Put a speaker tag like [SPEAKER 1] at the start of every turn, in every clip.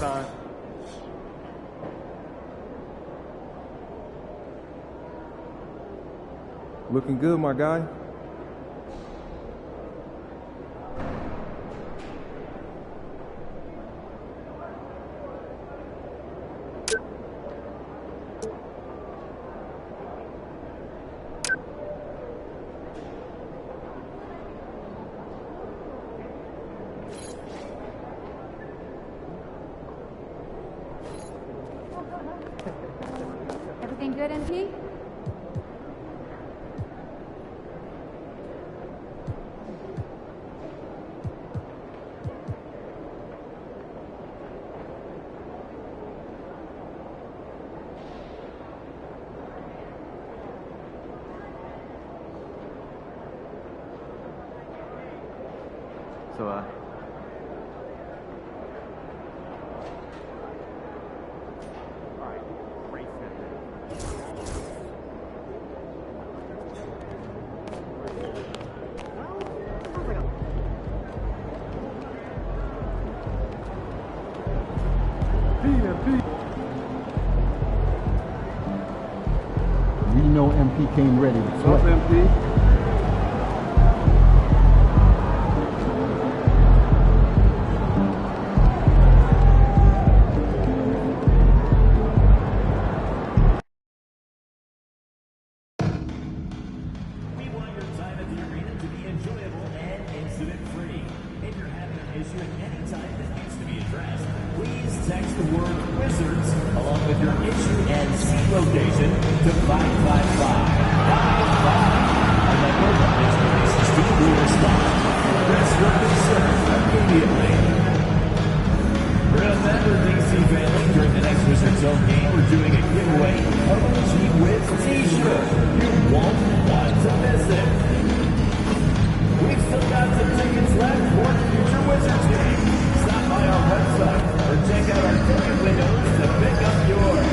[SPEAKER 1] time. Looking good, my guy.
[SPEAKER 2] Everything good, MP?
[SPEAKER 1] So,
[SPEAKER 3] We know MP came ready.
[SPEAKER 1] What's up, MP?
[SPEAKER 4] We want your time at the arena to be enjoyable and incident-free. If you're having an issue at any time that needs to be addressed, please text the word Wizards along with your issue and seat location to 555-55. And that number is released to the respond. Address your concern immediately. Remember, DC family, during the next Wizards Zone game, we're doing a giveaway of a Gee Whiz t-shirt. You won't want to miss it. We've still got some tickets left for future Wizards games. Stop by our website or check out our ticket windows to pick up yours.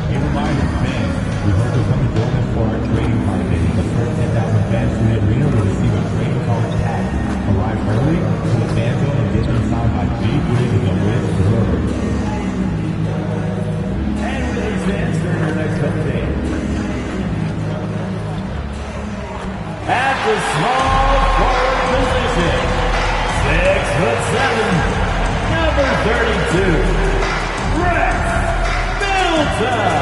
[SPEAKER 5] A reminder, fans, we hope to come join us for our trading card day. The first 10,000 fans to the arena will receive a trading card tag. Arrive early to the fan zone and get them signed by Gee Whiz and the Wiz Brewers.
[SPEAKER 4] And with these fans during our next update. At the small forward position, 6'7", number 32, Rex Middleton.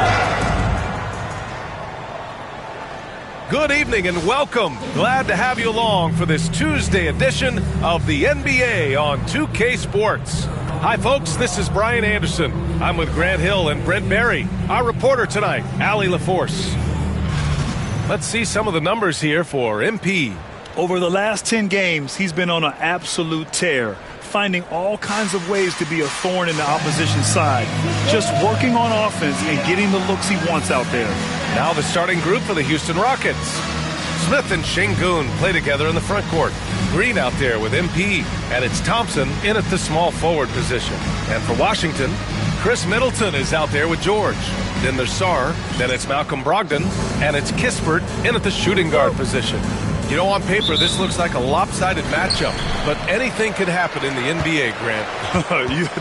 [SPEAKER 6] Good evening and welcome. Glad to have you along for this Tuesday edition of the NBA on 2K Sports. Hi folks, this is Brian Anderson. I'm with Grant Hill and Brent Barry. Our reporter tonight, Allie LaForce. Let's see some of the numbers here for MP.
[SPEAKER 7] Over the last 10 games, he's been on an absolute tear, finding all kinds of ways to be a thorn in the opposition's side, just working on offense and getting the looks he wants out there.
[SPEAKER 6] Now the starting group for the Houston Rockets. Smith and Şengün play together in the front court. Green out there with MP, and it's Thompson in at the small forward position. And for Washington, Chris Middleton is out there with George. Then there's Sarr, then it's Malcolm Brogdon, and it's Kispert in at the shooting guard position. You know, on paper, this looks like a lopsided matchup, but anything can happen in the NBA, Grant.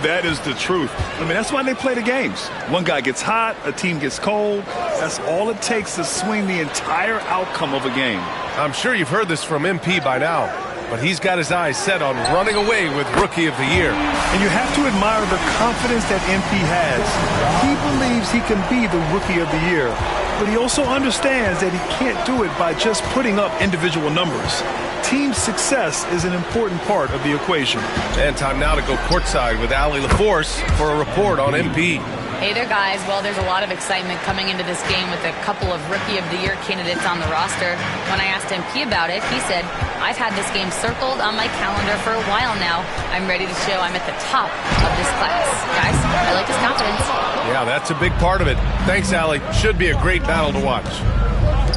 [SPEAKER 7] That is the truth. I mean, that's why they play the games. One guy gets hot, a team gets cold. That's all it takes to swing the entire outcome of a game.
[SPEAKER 6] I'm sure you've heard this from MP by now, but he's got his eyes set on running away with Rookie of the Year.
[SPEAKER 7] And you have to admire the confidence that MP has. He believes he can be the Rookie of the Year, but he also understands that he can't do it by just putting up individual numbers. Team success is an important part of the equation.
[SPEAKER 6] And time now to go courtside with Allie LaForce for a report on MP.
[SPEAKER 8] Hey there, guys. Well, there's a lot of excitement coming into this game with a couple of Rookie of the Year candidates on the roster. When I asked MP about it, he said, I've had this game circled on my calendar for a while now. I'm ready to show I'm at the top of this class. Guys, I like his confidence.
[SPEAKER 6] Yeah, that's a big part of it. Thanks, Allie. Should be a great battle to watch.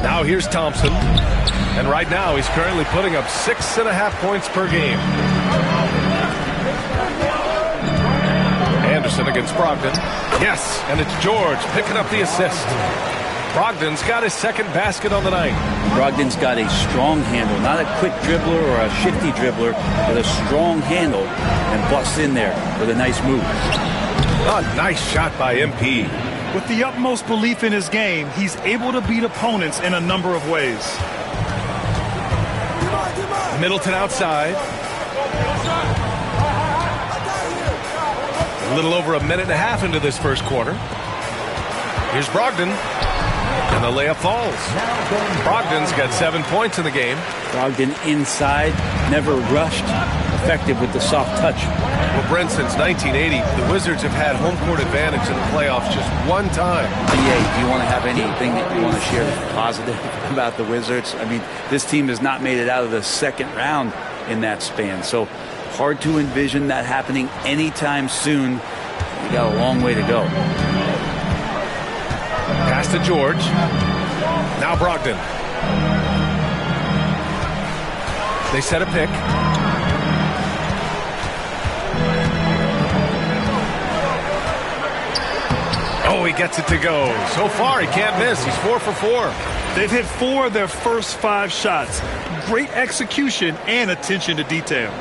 [SPEAKER 6] Now here's Thompson. And right now, he's currently putting up 6.5 points per game. Anderson against Brogdon. Yes, and it's George picking up the assist. Brogdon's got his second basket on the night.
[SPEAKER 2] Brogdon's got a strong handle, not a quick dribbler or a shifty dribbler, but a strong handle, and busts in there with a nice move.
[SPEAKER 6] A nice shot by MP.
[SPEAKER 7] With the utmost belief in his game, he's able to beat opponents in a number of ways.
[SPEAKER 6] Middleton outside. A little over a minute and a half into this first quarter. Here's Brogdon. And the layup falls. Brogdon's got 7 points in the game.
[SPEAKER 2] Brogdon inside, never rushed, effective with the soft touch.
[SPEAKER 6] Well, Brent, since 1980, the Wizards have had home court advantage in the playoffs just one time.
[SPEAKER 2] Yeah, do you want to have anything that you want to share that's positive about the Wizards? I mean, this team has not made it out of the second round in that span. So hard to envision that happening anytime soon. You got a long way to go.
[SPEAKER 6] Pass to George. Now Brogdon. They set a pick. Oh, he gets it to go. So far, he can't miss. He's 4 for 4.
[SPEAKER 7] They've hit 4 of their first 5 shots. Great execution and attention to detail.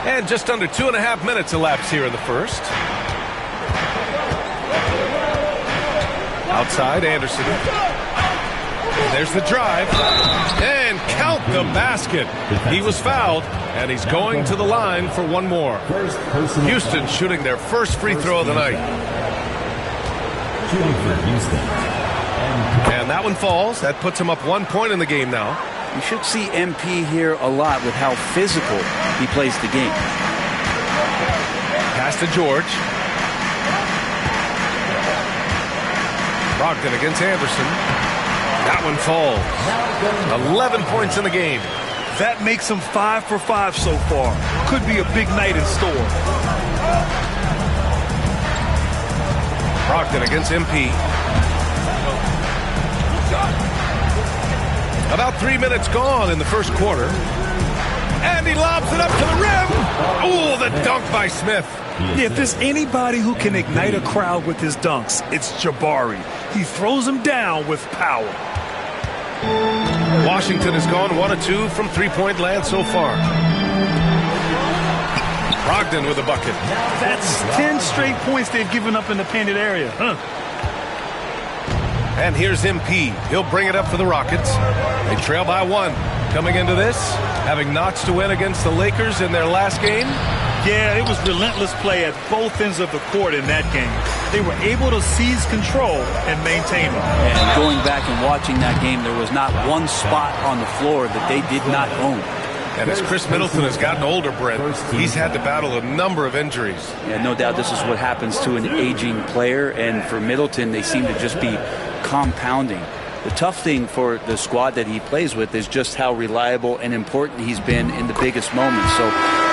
[SPEAKER 6] And just under 2.5 minutes elapsed here in the first. Outside, Anderson. There's the drive. And count the basket. He was fouled, and he's going to the line for one more. Houston shooting their first free throw of the night. And that one falls. That puts him up 1 point in the game now.
[SPEAKER 2] You should see MP here a lot with how physical he plays the game.
[SPEAKER 6] Pass to George. Brogdon against Anderson. That one falls. 11 points in the game.
[SPEAKER 7] That makes him 5 for 5 so far. Could be a big night in store.
[SPEAKER 6] Brogdon against MP. About 3 minutes gone in the first quarter. And he lobs it up to the rim. Oh, the dunk by Smith.
[SPEAKER 7] Yeah, if there's anybody who can ignite a crowd with his dunks, it's Jabari. He throws them down with power.
[SPEAKER 6] Washington has gone 1 of 2 from three-point land so far. Brogdon with a bucket.
[SPEAKER 7] That's 10 straight points they've given up in the painted area.
[SPEAKER 6] And here's MP. He'll bring it up for the Rockets. They trail by 1. Coming into this, having notched to win against the Lakers in their last game.
[SPEAKER 7] Yeah, it was relentless play at both ends of the court in that game. They were able to seize control and maintain it.
[SPEAKER 2] And going back and watching that game, there was not one spot on the floor that they did not own.
[SPEAKER 6] And as Chris Middleton has gotten older, Brent, he's had to battle a number of injuries.
[SPEAKER 2] Yeah, no doubt this is what happens to an aging player. And for Middleton, they seem to just be compounding. The tough thing for the squad that he plays with is just how reliable and important he's been in the biggest moments. So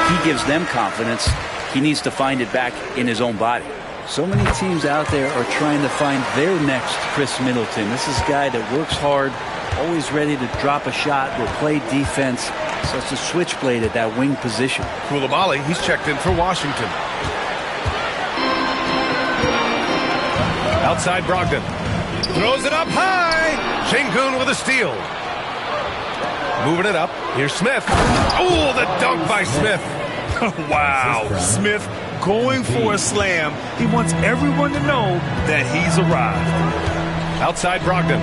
[SPEAKER 2] he gives them confidence. He needs to find it back in his own body. So many teams out there are trying to find their next Chris Middleton. This is a guy that works hard, always ready to drop a shot, will play defense. Such a switchblade at that wing position.
[SPEAKER 6] Koulibaly, he's checked in for Washington. Outside Brogdon. Throws it up high. Sengun with a steal. Moving it up. Here's Smith. Oh, the dunk by Smith.
[SPEAKER 7] Wow. Smith going for a slam. He wants everyone to know that he's arrived.
[SPEAKER 6] Outside Brogdon.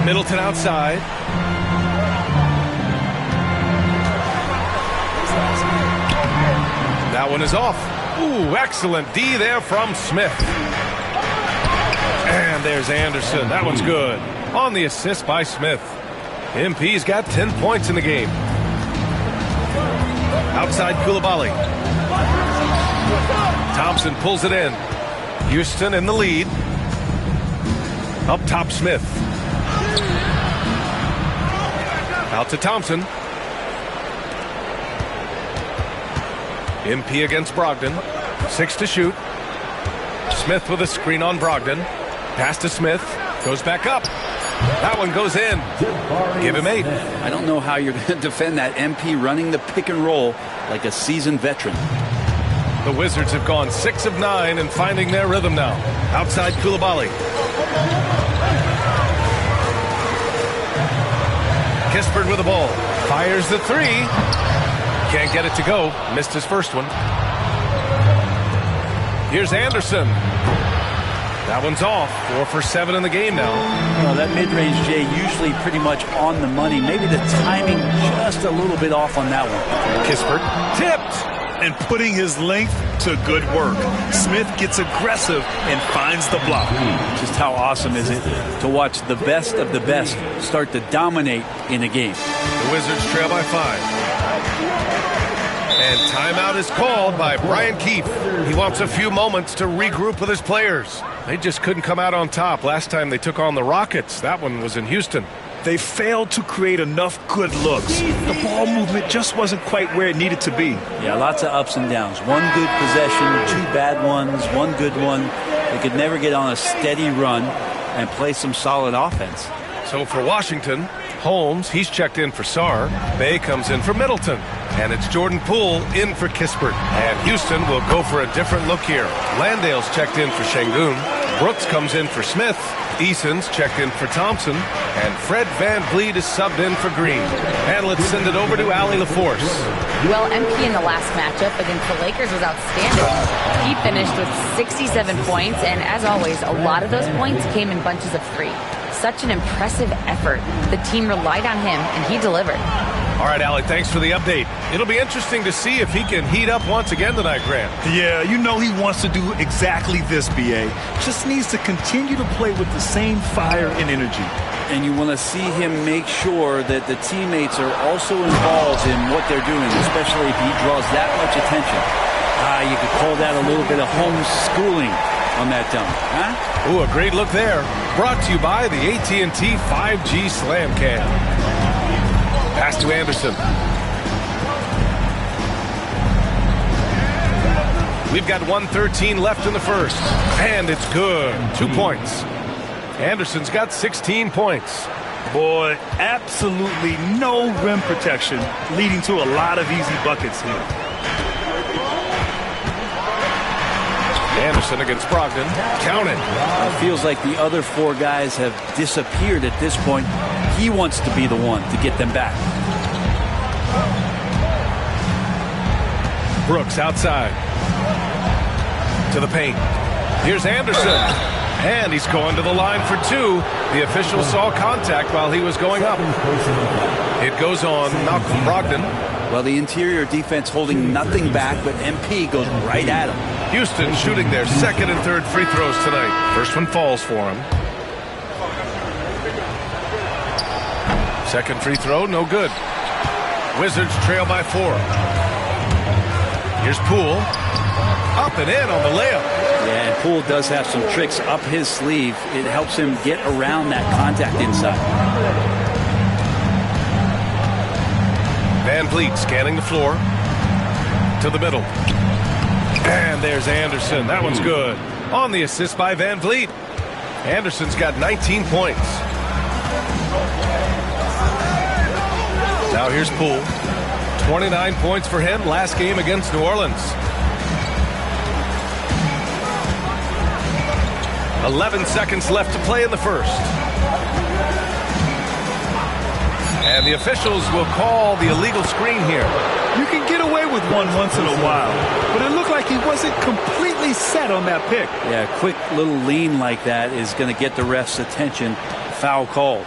[SPEAKER 6] Middleton outside. That one is off. Ooh, excellent D there from Smith. And there's Anderson. That one's good. On the assist by Smith. MP's got 10 points in the game. Outside Koulibaly. Thompson pulls it in. Houston in the lead. Up top Smith. Out to Thompson. MP against Brogdon. 6 to shoot. Smith with a screen on Brogdon. Pass to Smith. Goes back up. That one goes in. Give him 8.
[SPEAKER 2] I don't know how you're going to defend that. MP running the pick and roll like a seasoned veteran.
[SPEAKER 6] The Wizards have gone 6 of 9 and finding their rhythm now. Outside Coulibaly. Kispert with the ball. Fires the three. Can't get it to go. Missed his first one. Here's Anderson. That one's off. 4 for 7 in the game now.
[SPEAKER 2] Well, that mid-range, Jay, usually pretty much on the money. Maybe the timing just a little bit off on that one.
[SPEAKER 6] Kispert tipped.
[SPEAKER 7] And putting his length to good work. Smith gets aggressive and finds the block.
[SPEAKER 2] Just how awesome is it to watch the best of the best start to dominate in a game.
[SPEAKER 6] The Wizards trail by 5. And timeout is called by Brian Keefe. He wants a few moments to regroup with his players. They just couldn't come out on top last time they took on the Rockets. That one was in Houston.
[SPEAKER 7] They failed to create enough good looks. The ball movement just wasn't quite where it needed to be.
[SPEAKER 2] Yeah, lots of ups and downs. One good possession, 2 bad ones, 1 good one. They could never get on a steady run and play some solid offense.
[SPEAKER 6] So for Washington, Holmes, he's checked in for Sarr. Bay comes in for Middleton. And it's Jordan Poole in for Kispert. And Houston will go for a different look here. Landale's checked in for Şengün. Brooks comes in for Smith. Eason's checked in for Thompson. And Fred VanVleet is subbed in for Green. And let's send it over to Allie LaForce.
[SPEAKER 8] Well, MP in the last matchup against the Lakers was outstanding. He finished with 67 points, and as always, a lot of those points came in bunches of 3. Such an impressive effort. The team relied on him, and he delivered.
[SPEAKER 6] All right, Allie, thanks for the update. It'll be interesting to see if he can heat up once again tonight, Grant.
[SPEAKER 7] Yeah, you know he wants to do exactly this, B.A. Just needs to continue to play with the same fire and energy.
[SPEAKER 2] And you want to see him make sure that the teammates are also involved in what they're doing, especially if he draws that much attention. You could call that a little bit of homeschooling on that dunk, huh?
[SPEAKER 6] Ooh, a great look there. Brought to you by the AT&T 5G Slam Cam. Pass to Anderson. We've got 1:13 left in the first. And it's good. 2 points. Anderson's got 16 points.
[SPEAKER 7] Boy, absolutely no rim protection, leading to a lot of easy buckets here.
[SPEAKER 6] Anderson against Brogdon. Count it.
[SPEAKER 2] It feels like the other 4 guys have disappeared at this point. He wants to be the one to get them back.
[SPEAKER 6] Brooks outside. To the paint. Here's Anderson. And he's going to the line for 2. The official saw contact while he was going up. It goes on Malcolm Brogdon.
[SPEAKER 2] Well, the interior defense holding nothing back, but MP goes right at him.
[SPEAKER 6] Houston shooting their second and third free throws tonight. First one falls for him. Second free throw, no good. Wizards trail by 4. Here's Poole. Up and in on the layup.
[SPEAKER 2] Yeah, and Poole does have some tricks up his sleeve. It helps him get around that contact inside.
[SPEAKER 6] VanVleet scanning the floor. To the middle. And there's Anderson. That one's good. On the assist by VanVleet. Anderson's got 19 points. Now here's Poole. 29 points for him last game against New Orleans. 11 seconds left to play in the first. And the officials will call the illegal screen here.
[SPEAKER 7] You can get away with one once in a while, but it looked like he wasn't completely set on that pick.
[SPEAKER 2] Yeah, a quick little lean like that is going to get the ref's attention. Foul called.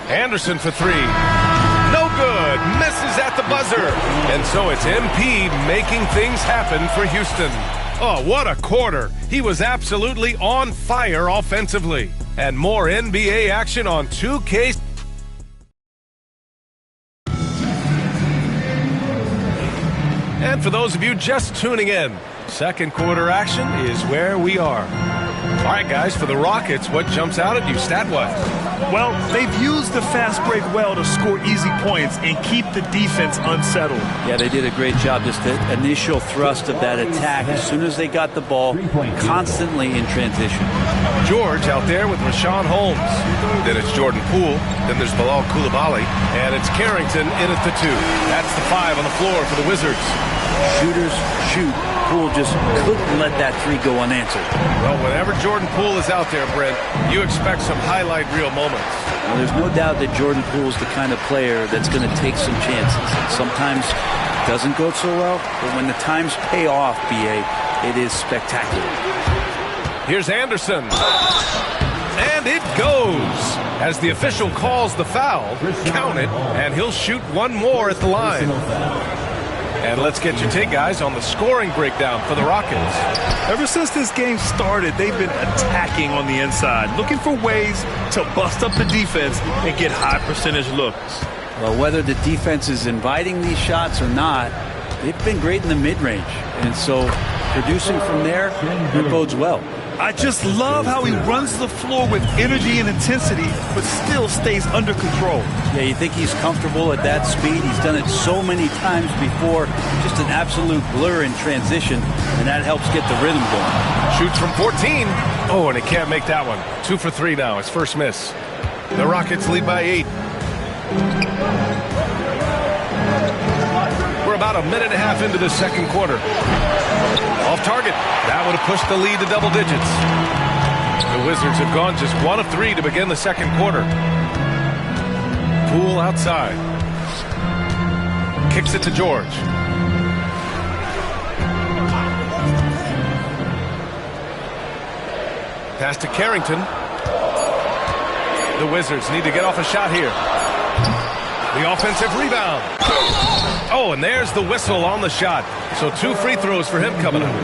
[SPEAKER 6] Anderson for 3. No good. Misses at the buzzer. And so it's MP making things happen for Houston. Oh, what a quarter. He was absolutely on fire offensively. And more NBA action on 2K. And for those of you just tuning in, second quarter action is where we are. All right, guys, for the Rockets, what jumps out at you stat-wise?
[SPEAKER 7] Well, they've used the fast break well to score easy points and keep the defense unsettled.
[SPEAKER 2] Yeah, they did a great job. Just the initial thrust of that attack, as soon as they got the ball, constantly in transition.
[SPEAKER 6] George out there with Rashawn Holmes. Then it's Jordan Poole. Then there's Bilal Coulibaly. And it's Carrington in at the 2. That's the 5 on the floor for the Wizards.
[SPEAKER 2] Shooters shoot. Poole just couldn't let that 3 go unanswered.
[SPEAKER 6] Well, whenever Jordan Poole is out there, Brent, you expect some highlight reel moments.
[SPEAKER 2] Well, there's no doubt that Jordan Poole is the kind of player that's going to take some chances. Sometimes it doesn't go so well, but when the times pay off, BA, it is spectacular.
[SPEAKER 6] Here's Anderson. And it goes. As the official calls the foul, count it, and he'll shoot one more at the line. And let's get your take, guys, on the scoring breakdown for the Rockets.
[SPEAKER 7] Ever since this game started, they've been attacking on the inside, looking for ways to bust up the defense and get high percentage looks.
[SPEAKER 2] Well, whether the defense is inviting these shots or not, they've been great in the mid-range. And so producing from there, it bodes well.
[SPEAKER 7] I just love how he runs the floor with energy and intensity, but still stays under control.
[SPEAKER 2] Yeah, you think he's comfortable at that speed. He's done it so many times before. Just an absolute blur in transition, and that helps get the rhythm going.
[SPEAKER 6] Shoots from 14. Oh, and he can't make that one. 2 for 3 now, his first miss. The Rockets lead by 8. We're about a minute and a half into the second quarter. Off target. That would have pushed the lead to double digits. The Wizards have gone just 1 of 3 to begin the second quarter. Poole outside. Kicks it to George. Pass to Carrington. The Wizards need to get off a shot here. The offensive rebound. Oh, and there's the whistle on the shot. So 2 free throws for him coming up.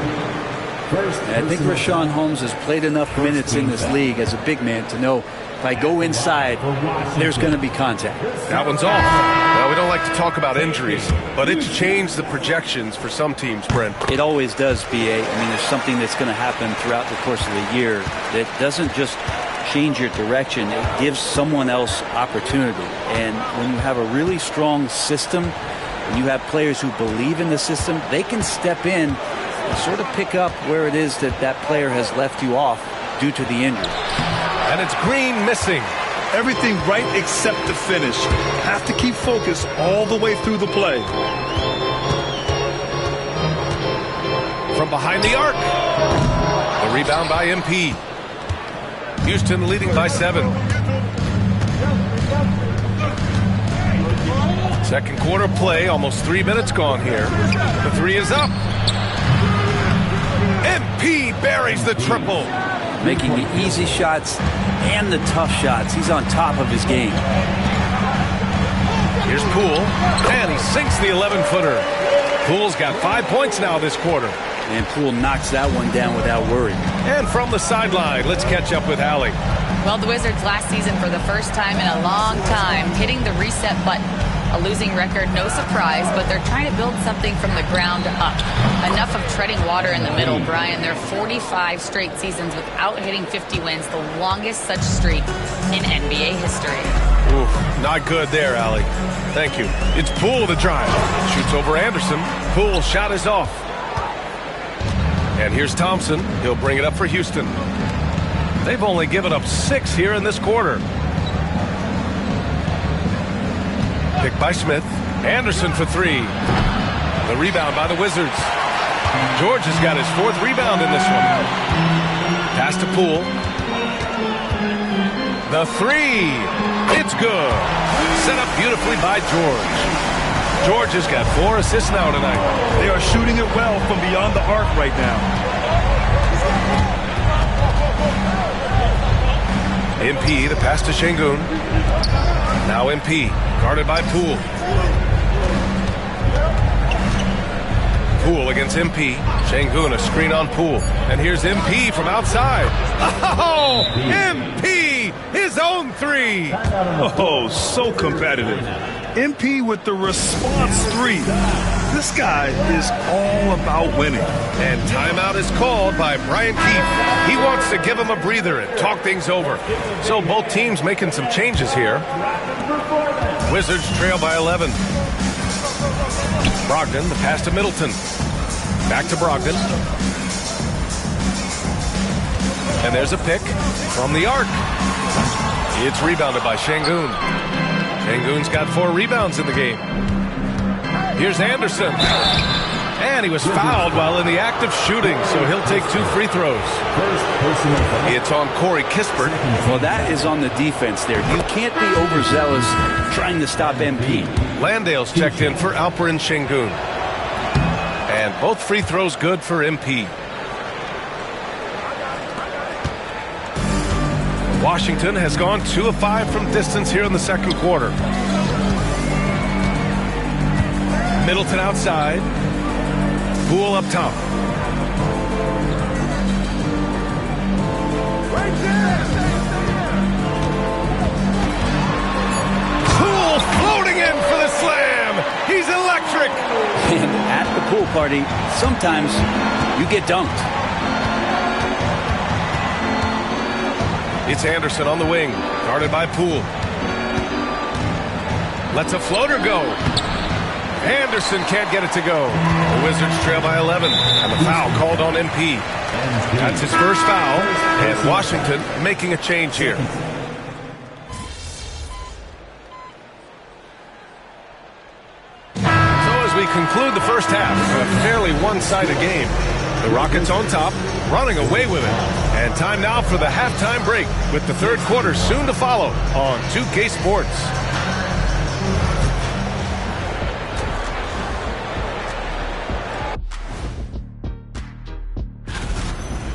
[SPEAKER 2] I think Rashawn Holmes has played enough minutes in this league as a big man to know if I go inside, there's going to be contact.
[SPEAKER 6] That one's off. Well, we don't like to talk about injuries, but it's changed the projections for some teams, Brent.
[SPEAKER 2] It always does, BA. I mean, there's something that's going to happen throughout the course of the year that doesn't just change your direction. It gives someone else opportunity. And when you have a really strong system, and you have players who believe in the system, they can step in and sort of pick up where it is that that player has left you off due to the injury.
[SPEAKER 6] And it's Green missing.
[SPEAKER 7] Everything right except the finish. Have to keep focus all the way through the play.
[SPEAKER 6] From behind the arc. The rebound by MP. Houston leading by 7. Second quarter play, almost 3 minutes gone here. The 3 is up. MP buries the triple.
[SPEAKER 2] Making the easy shots and the tough shots. He's on top of his game.
[SPEAKER 6] Here's Poole, and he sinks the 11-footer. Poole's got 5 points now this quarter.
[SPEAKER 2] And Poole knocks that one down without worry.
[SPEAKER 6] And from the sideline, let's catch up with Allie.
[SPEAKER 8] Well, the Wizards last season, for the first time in a long time, hitting the reset button. A losing record, no surprise, but they're trying to build something from the ground up. Enough of treading water in the middle, Brian. They're 45 straight seasons without hitting 50 wins, the longest such streak in NBA history.
[SPEAKER 6] Ooh, not good there, Allie. Thank you. It's Poole the drive. Shoots over Anderson. Poole's shot is off. And here's Thompson. He'll bring it up for Houston. They've only given up 6 here in this quarter. Picked by Smith. Anderson for 3. The rebound by the Wizards. George has got his 4th rebound in this one. Pass to Poole. The 3. It's good. Set up beautifully by George. George has got 4 assists now tonight.
[SPEAKER 7] They are shooting it well from beyond the arc right now.
[SPEAKER 6] MP, the pass to Şengün. Now MP, guarded by Poole. Poole against MP. Şengün, a screen on Poole. And here's MP from outside. Oh, MP, his own 3.
[SPEAKER 7] Oh, so competitive. MP with the response 3. This guy is all about winning.
[SPEAKER 6] And timeout is called by Brian Keefe. He wants to give him a breather and talk things over. So both teams making some changes here. Wizards trail by 11. Brogdon, the pass to Middleton. Back to Brogdon. And there's a pick from the arc. It's rebounded by Şengün. Şengün's got 4 rebounds in the game. Here's Anderson. And he was fouled while in the act of shooting, so he'll take 2 free throws. It's on Corey Kispert.
[SPEAKER 2] Well, that is on the defense there. You can't be overzealous trying to stop MP.
[SPEAKER 6] Landale's checked in for Alperen Şengün. And both free throws good for MP. Washington has gone 2 of 5 from distance here in the second quarter. Middleton outside. Poole up top. Poole floating in for the slam. He's electric.
[SPEAKER 2] And at the pool party, sometimes you get dunked.
[SPEAKER 6] It's Anderson on the wing, guarded by Poole. Lets a floater go. Anderson can't get it to go. The Wizards trail by 11, and the foul called on MP. That's his first foul, and Washington making a change here. So as we conclude the first half, a fairly one-sided game. The Rockets on top, running away with it. And time now for the halftime break, with the third quarter soon to follow on 2K Sports.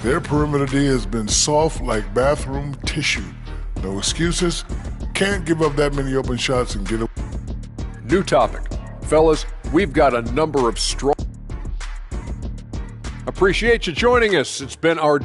[SPEAKER 9] Their perimeter D has been soft like bathroom tissue. No excuses. Can't give up that many open shots and get away.
[SPEAKER 10] New topic. Fellas, we've got a number of strong... Appreciate you joining us. It's been our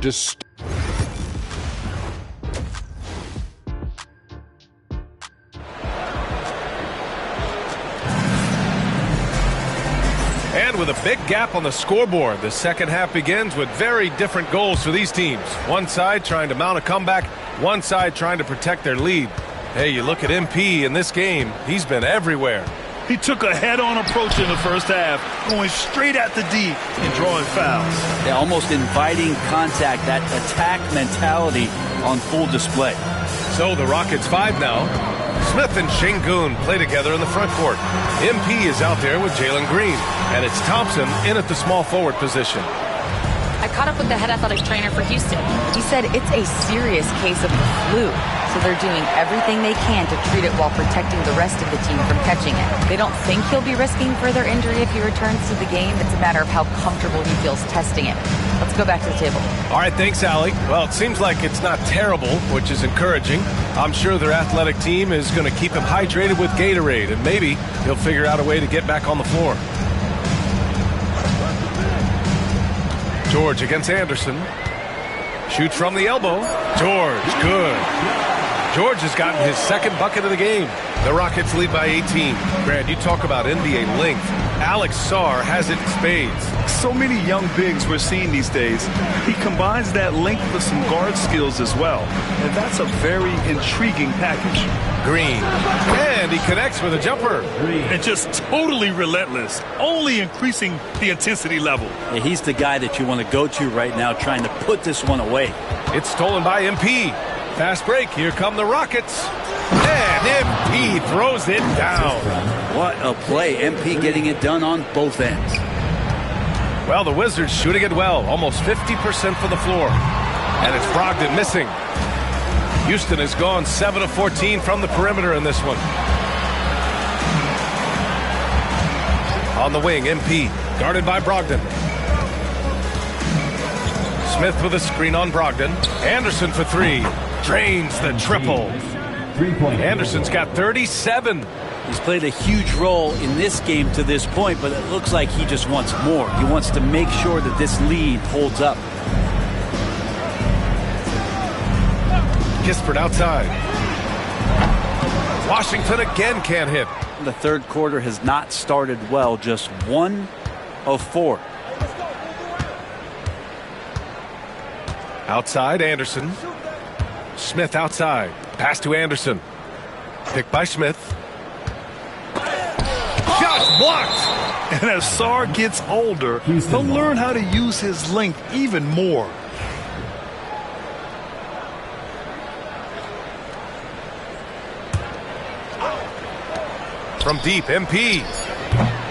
[SPEAKER 6] And with a big gap on the scoreboard, the second half begins with very different goals for these teams. One side trying to mount a comeback, one side trying to protect their lead. Hey, you look at MP in this game, he's been everywhere.
[SPEAKER 7] He took a head-on approach in the first half, going straight at the D and drawing fouls.
[SPEAKER 2] Yeah, almost inviting contact, that attack mentality on full display.
[SPEAKER 6] So the Rockets 5 now. Smith and Şengün play together in the front court. MP is out there with Jalen Green, and it's Thompson in at the small forward position.
[SPEAKER 8] I caught up with the head athletic trainer for Houston. He said it's a serious case of the flu, so they're doing everything they can to treat it while protecting the rest of the team from catching it. They don't think he'll be risking further injury if he returns to the game. It's a matter of how comfortable he feels testing it. Let's go back to the table.
[SPEAKER 6] All right, thanks, Allie. Well, it seems like it's not terrible, which is encouraging. I'm sure their athletic team is going to keep him hydrated with Gatorade, and maybe he'll figure out a way to get back on the floor. George against Anderson. Shoots from the elbow. George, good. George has gotten his second bucket of the game. The Rockets lead by 18. Grant, you talk about NBA length. Alex Sarr has it in spades.
[SPEAKER 7] So many young bigs we're seeing these days. He combines that length with some guard skills as well. And that's a very intriguing package.
[SPEAKER 6] Green. And he connects with a jumper.
[SPEAKER 7] And just totally relentless, only increasing the intensity level.
[SPEAKER 2] Yeah, he's the guy that you want to go to right now trying to put this one away.
[SPEAKER 6] It's stolen by MP. Fast break. Here come the Rockets. And MP throws it down.
[SPEAKER 2] What a play. MP getting it done on both ends.
[SPEAKER 6] Well, the Wizards shooting it well. Almost 50% from the floor. And it's Brogdon missing. Houston has gone 7 of 14 from the perimeter in this one. On the wing, MP, guarded by Brogdon. Smith with a screen on Brogdon. Anderson for 3. Drains the triple. Anderson's got 37.
[SPEAKER 2] He's played a huge role in this game to this point, but it looks like he just wants more. He wants to make sure that this lead holds up.
[SPEAKER 6] Kispert outside. Washington again can't hit.
[SPEAKER 2] The third quarter has not started well, just 1 of 4.
[SPEAKER 6] Outside, Anderson. Smith outside. Pass to Anderson. Picked by Smith. Shots blocked!
[SPEAKER 7] And as Sarr gets older, he'll learn how to use his length even more.
[SPEAKER 6] From deep, MP.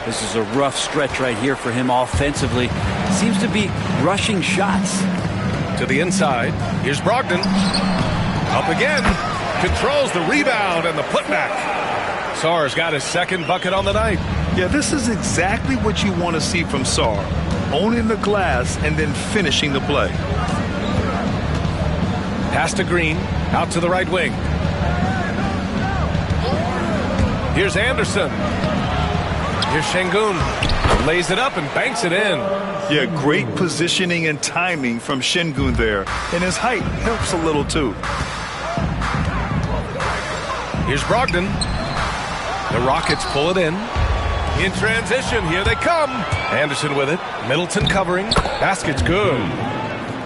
[SPEAKER 2] This is a rough stretch right here for him offensively. Seems to be rushing shots.
[SPEAKER 6] To the inside. Here's Brogdon. Up again. Controls the rebound and the putback. Sarr's got his second bucket on the night.
[SPEAKER 7] Yeah, this is exactly what you want to see from Sarr. Owning the glass and then finishing the play.
[SPEAKER 6] Pass to Green. Out to the right wing. Here's Anderson. Here's Şengün. Lays it up and banks it in.
[SPEAKER 7] Yeah, great positioning and timing from Şengün there. And his height helps a little too.
[SPEAKER 6] Here's Brogdon. The Rockets pull it in. In transition, here they come. Anderson with it. Middleton covering. Basket's good.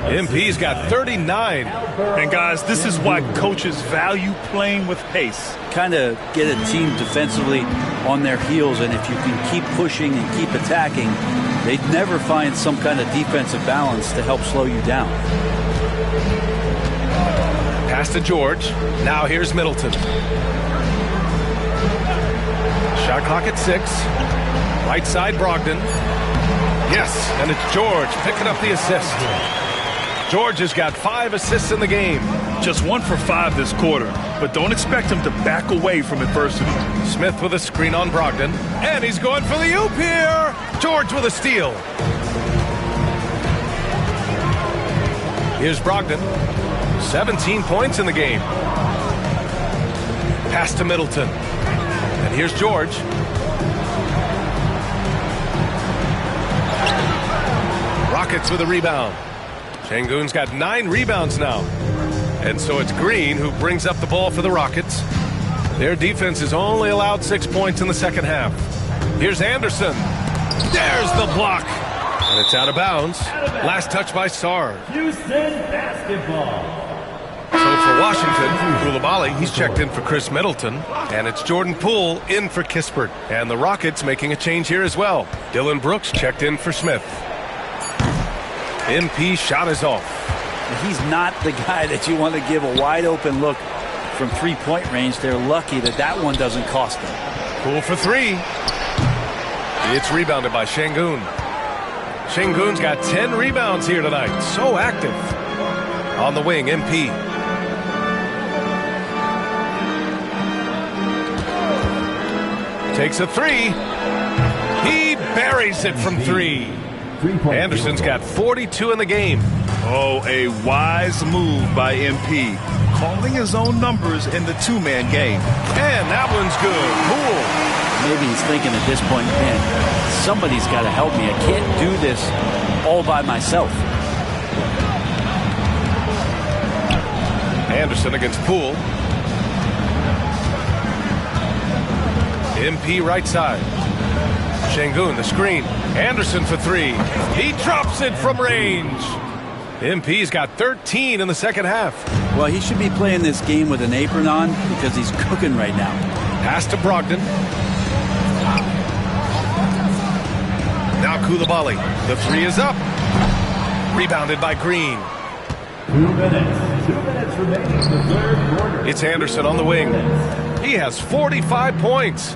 [SPEAKER 6] MP's got 39.
[SPEAKER 7] And guys, this is why coaches value playing with pace.
[SPEAKER 2] Kind of get a team defensively on their heels, and if you can keep pushing and keep attacking, they'd never find some kind of defensive balance to help slow you down.
[SPEAKER 6] Pass to George. Now here's Middleton. Shot clock at 6. Right side, Brogdon. Yes, and it's George picking up the assist. George has got 5 assists in the game.
[SPEAKER 7] Just 1 for 5 this quarter, but don't expect him to back away from adversity.
[SPEAKER 6] Smith with a screen on Brogdon, and he's going for the oop here. George with a steal. Here's Brogdon. 17 points in the game. Pass to Middleton. And here's George. Rockets with a rebound. Şengün's got 9 rebounds now. And so it's Green who brings up the ball for the Rockets. Their defense has only allowed 6 points in the second half. Here's Anderson. There's the block. And it's out of bounds. Last touch by Sarr.
[SPEAKER 4] Houston basketball.
[SPEAKER 6] So for Washington, Coulibaly, he's checked in for Chris Middleton. And it's Jordan Poole in for Kispert. And the Rockets making a change here as well. Dylan Brooks checked in for Smith. MP shot is off.
[SPEAKER 2] He's not the guy that you want to give a wide open look from 3-point range. They're lucky that that one doesn't cost them.
[SPEAKER 6] Poole for 3. It's rebounded by Şengün. Şengün's got 10 rebounds here tonight. So active. On the wing, MP. Takes a 3. He buries it from 3. Anderson's got 42 in the game.
[SPEAKER 7] Oh, a wise move by MP. Calling his own numbers in the 2-man game.
[SPEAKER 6] And that one's good. Poole.
[SPEAKER 2] Maybe he's thinking at this point, man, somebody's got to help me. I can't do this all by myself.
[SPEAKER 6] Anderson against Poole. MP right side. Şengün, the screen. Anderson for 3. He drops it from range. MP's got 13 in the second half.
[SPEAKER 2] Well, he should be playing this game with an apron on because he's cooking right now.
[SPEAKER 6] Pass to Brogdon. Now Coulibaly. The 3 is up. Rebounded by Green.
[SPEAKER 4] 2 minutes. 2 minutes remaining in the third quarter.
[SPEAKER 6] It's Anderson on the wing. He has 45 points.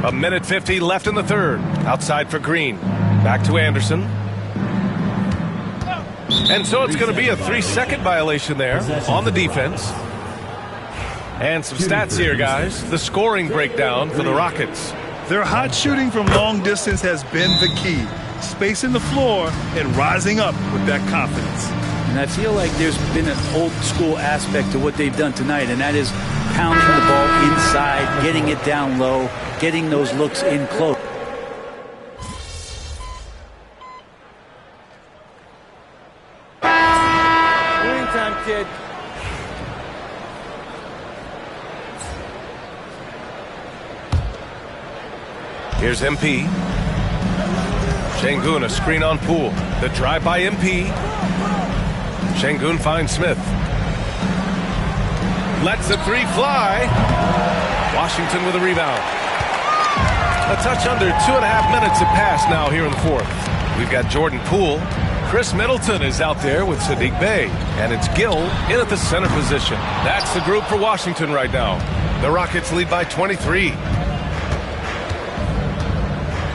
[SPEAKER 6] A minute 50 left in the third. Outside for Green. Back to Anderson. And so it's going to be a 3-second violation there on the defense. And some stats here, guys. The scoring breakdown for the Rockets.
[SPEAKER 7] Their hot shooting from long distance has been the key. Spacing the floor and rising up with that confidence.
[SPEAKER 2] And I feel like there's been an old school aspect to what they've done tonight, and that is pounding the ball inside, getting it down low, getting those looks in close.
[SPEAKER 1] Game time, kid.
[SPEAKER 6] Here's MP. Şengün, a screen on Poole. The drive by MP. Şengün finds Smith. Lets the three fly. Washington with a rebound. A touch under 2.5 minutes have passed now here in the fourth. We've got Jordan Poole. Chris Middleton is out there with Sadiq Bey. And it's Gill in at the center position. That's the group for Washington right now. The Rockets lead by 23.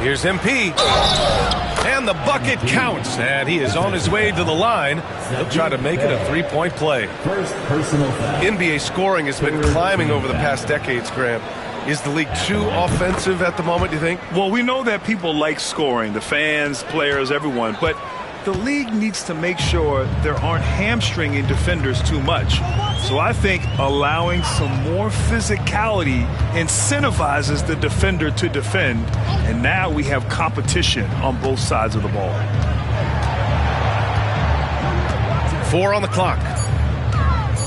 [SPEAKER 6] Here's MP. And the bucket counts. And he is on his way to the line. He'll try to make it a three-point play.
[SPEAKER 4] First personal foul.
[SPEAKER 6] NBA scoring has been climbing over the past decades, Graham. Is the league too offensive at the moment, do you think?
[SPEAKER 7] Well, we know that people like scoring, the fans, players, everyone, but the league needs to make sure there aren't hamstringing defenders too much. So I think allowing some more physicality incentivizes the defender to defend, and now we have competition on both sides of the ball.
[SPEAKER 6] 4 on the clock.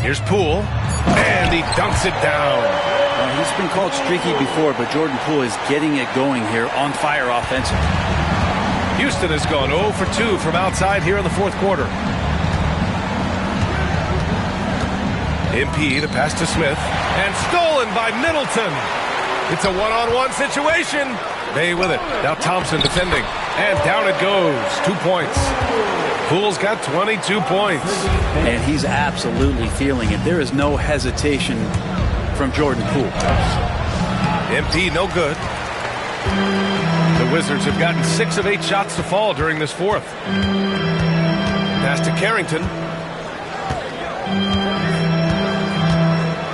[SPEAKER 6] Here's Poole, and he dunks it down.
[SPEAKER 2] He's been called streaky before, but Jordan Poole is getting it going here, on fire offensively.
[SPEAKER 6] Houston has gone 0 for 2 from outside here in the fourth quarter. MP, the pass to Smith, and stolen by Middleton. It's a one-on-one situation. Bey with it. Now Thompson defending, and down it goes. 2 points. Poole's got 22 points.
[SPEAKER 2] And he's absolutely feeling it. There is no hesitation from Jordan Poole.
[SPEAKER 6] MP no good. The Wizards have gotten 6 of 8 shots to fall during this fourth. Pass to Carrington.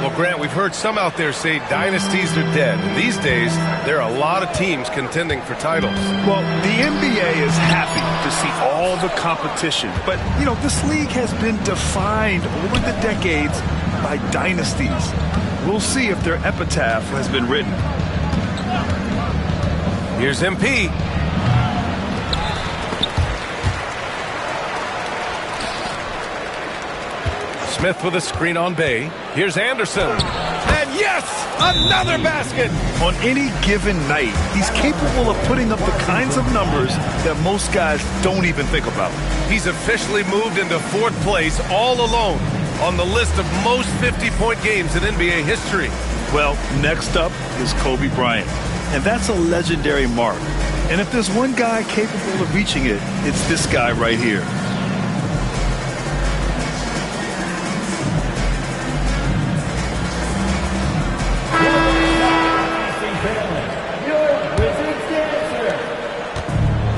[SPEAKER 6] Well, Grant, we've heard some out there say dynasties are dead. And these days, there are a lot of teams contending for titles.
[SPEAKER 7] Well, the NBA is happy to see all the competition. But, you know, this league has been defined over the decades by dynasties. We'll see if their epitaph has been written.
[SPEAKER 6] Here's MP. Smith with a screen on Bey. Here's Anderson. And yes, another basket.
[SPEAKER 7] On any given night, he's capable of putting up the kinds of numbers that most guys don't even think about.
[SPEAKER 6] He's officially moved into 4th place all alone on the list of most 50-point games in NBA history.
[SPEAKER 7] Well, next up is Kobe Bryant, and that's a legendary mark. And if there's one guy capable of reaching it, it's this guy right here.